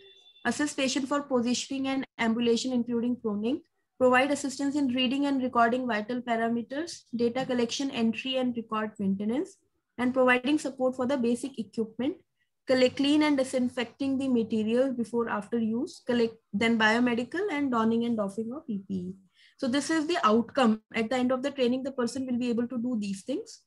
assist patient for positioning and ambulation including proning, provide assistance in reading and recording vital parameters, data collection, entry and record maintenance, and providing support for the basic equipment, clean and disinfecting the materials before after use, then biomedical and donning and doffing of PPE. So this is the outcome. At the end of the training, the person will be able to do these things.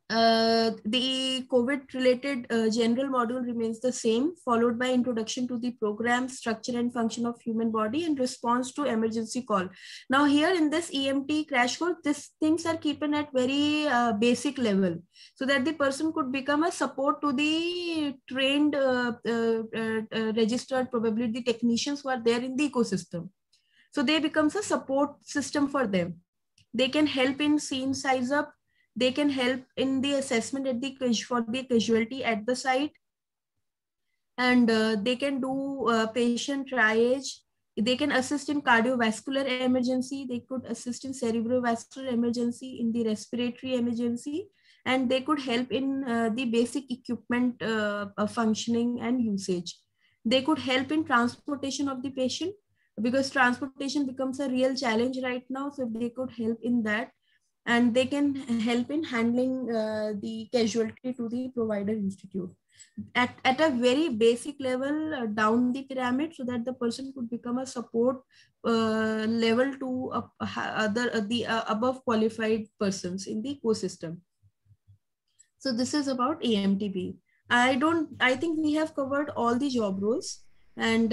The COVID related general module remains the same, followed by introduction to the program, structure and function of human body and response to emergency call. Now here in this EMT crash course, these things are keeping at very basic level so that the person could become a support to the trained, registered, probably the technicians who are there in the ecosystem. So they becomes a support system for them. They can help in scene size up. They can help in the assessment at for the casualty at the site. And they can do patient triage. They can assist in cardiovascular emergency. They could assist in cerebrovascular emergency, in the respiratory emergency. And they could help in the basic equipment functioning and usage. They could help in transportation of the patient because transportation becomes a real challenge right now. So they could help in that. And they can help in handling the casualty to the provider institute at a very basic level down the pyramid so that the person could become a support level to the above qualified persons in the ecosystem. So this is about EMTB. I think we have covered all the job roles and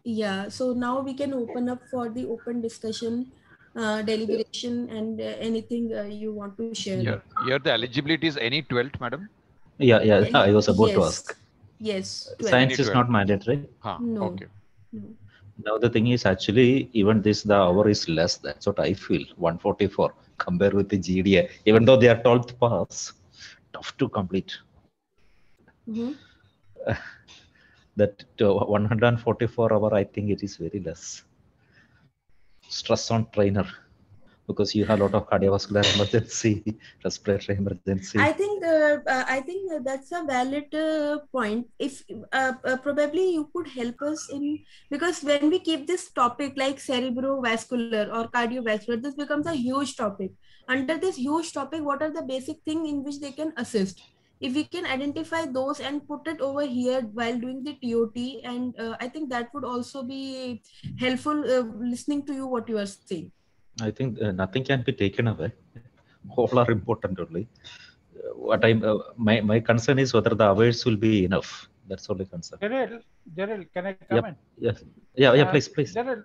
yeah, so now we can open up for the open discussion, deliberation and anything you want to share. Yeah, here the eligibility is any 12th, madam? Yeah, I was about to ask. Yes. 12. Science is not mandatory. No. Okay. No. Now the thing is actually even the hour is less. That's what I feel. 144 compared with the GDA. Even though they are 12th pass, tough to complete. That 144 hour, I think it is very less. Stress on trainer because you have a lot of cardiovascular emergency, respiratory emergency. I think that's a valid point. If probably you could help us in, because when we keep this topic like cerebrovascular or cardiovascular, this becomes a huge topic. Under this huge topic, what are the basic things in which they can assist? If we can identify those and put it over here while doing the TOT, and I think that would also be helpful listening to you what you are saying. I think nothing can be taken away. All are important only. What my concern is whether the hours will be enough. That's only concern. Gerald, can I come in? Yes. Yeah, please. Gerald,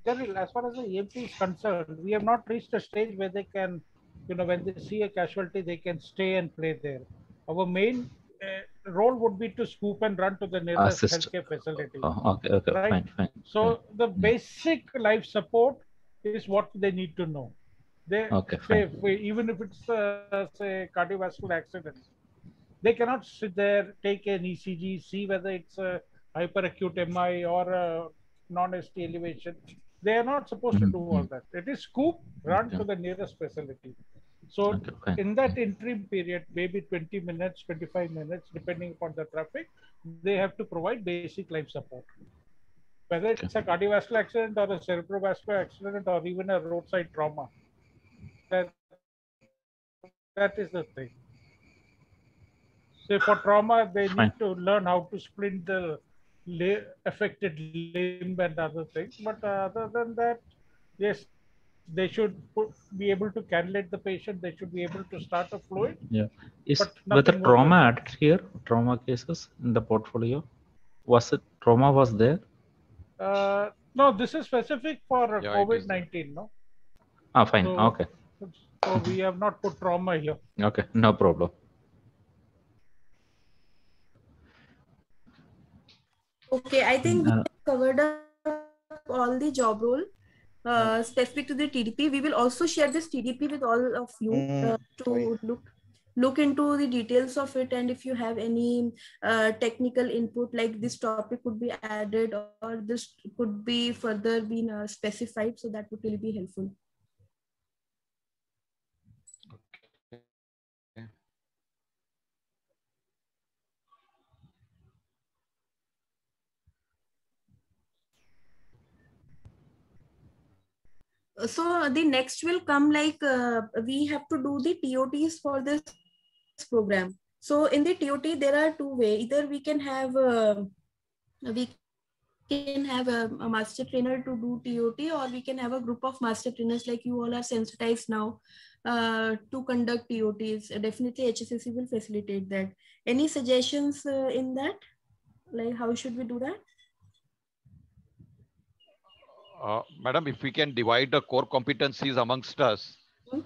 as far as the EMT is concerned, we have not reached a stage where they can, when they see a casualty, they can stay and play there. Our main role would be to scoop and run to the nearest healthcare facility. Okay, right? Fine. So the basic life support is what they need to know. They even if it's say cardiovascular accident, they cannot sit there, take an ECG, see whether it's a hyperacute MI or a non-ST elevation. They are not supposed to do all that. It is scoop, run to the nearest facility. So in that interim period, maybe 20 minutes, 25 minutes, depending upon the traffic, they have to provide basic life support. Whether it's a cardiovascular accident or a cerebrovascular accident or even a roadside trauma. That is the thing. So for trauma, they need to learn how to splint the affected limb and other things. But other than that, yes, they should be able to cannulate the patient. They should be able to start a fluid. Yeah. Were the trauma added here? Trauma cases in the portfolio? Trauma was there? No, this is specific for COVID-19, no? Ah, fine. So, okay. So we have not put trauma here. Okay, no problem. Okay, I think we have covered up all the job role specific to the TDP. We will also share this TDP with all of you to look into the details of it, and if you have any technical input, like this topic could be added or this could be further been specified, so that would really be helpful. So the next will come, like we have to do the TOTs for this program. So in the TOT, there are two ways. Either we can have a master trainer to do TOT, or we can have a group of master trainers, like you all are sensitized now to conduct TOTs. Definitely HSCC will facilitate that. Any suggestions in that? Like how should we do that? Madam, if we can divide the core competencies amongst us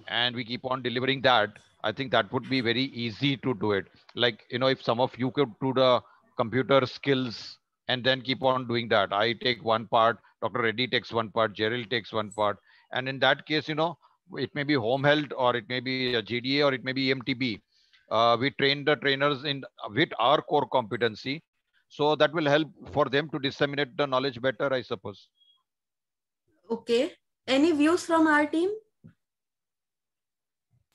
and we keep on delivering that, I think that would be very easy to do it. Like, you know, if some of you could do the computer skills and then keep on doing that. I take one part, Dr. Reddy takes one part, Gerald takes one part. And in that case, you know, it may be home health, or it may be a GDA, or it may be EMTB. We train the trainers with our core competency. So that will help for them to disseminate the knowledge better, I suppose. Okay. Any views from our team?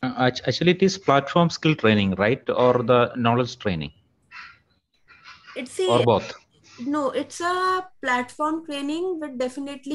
Actually, it is platform skill training, right? Or the knowledge training? It's or both? No, it's a platform training, but definitely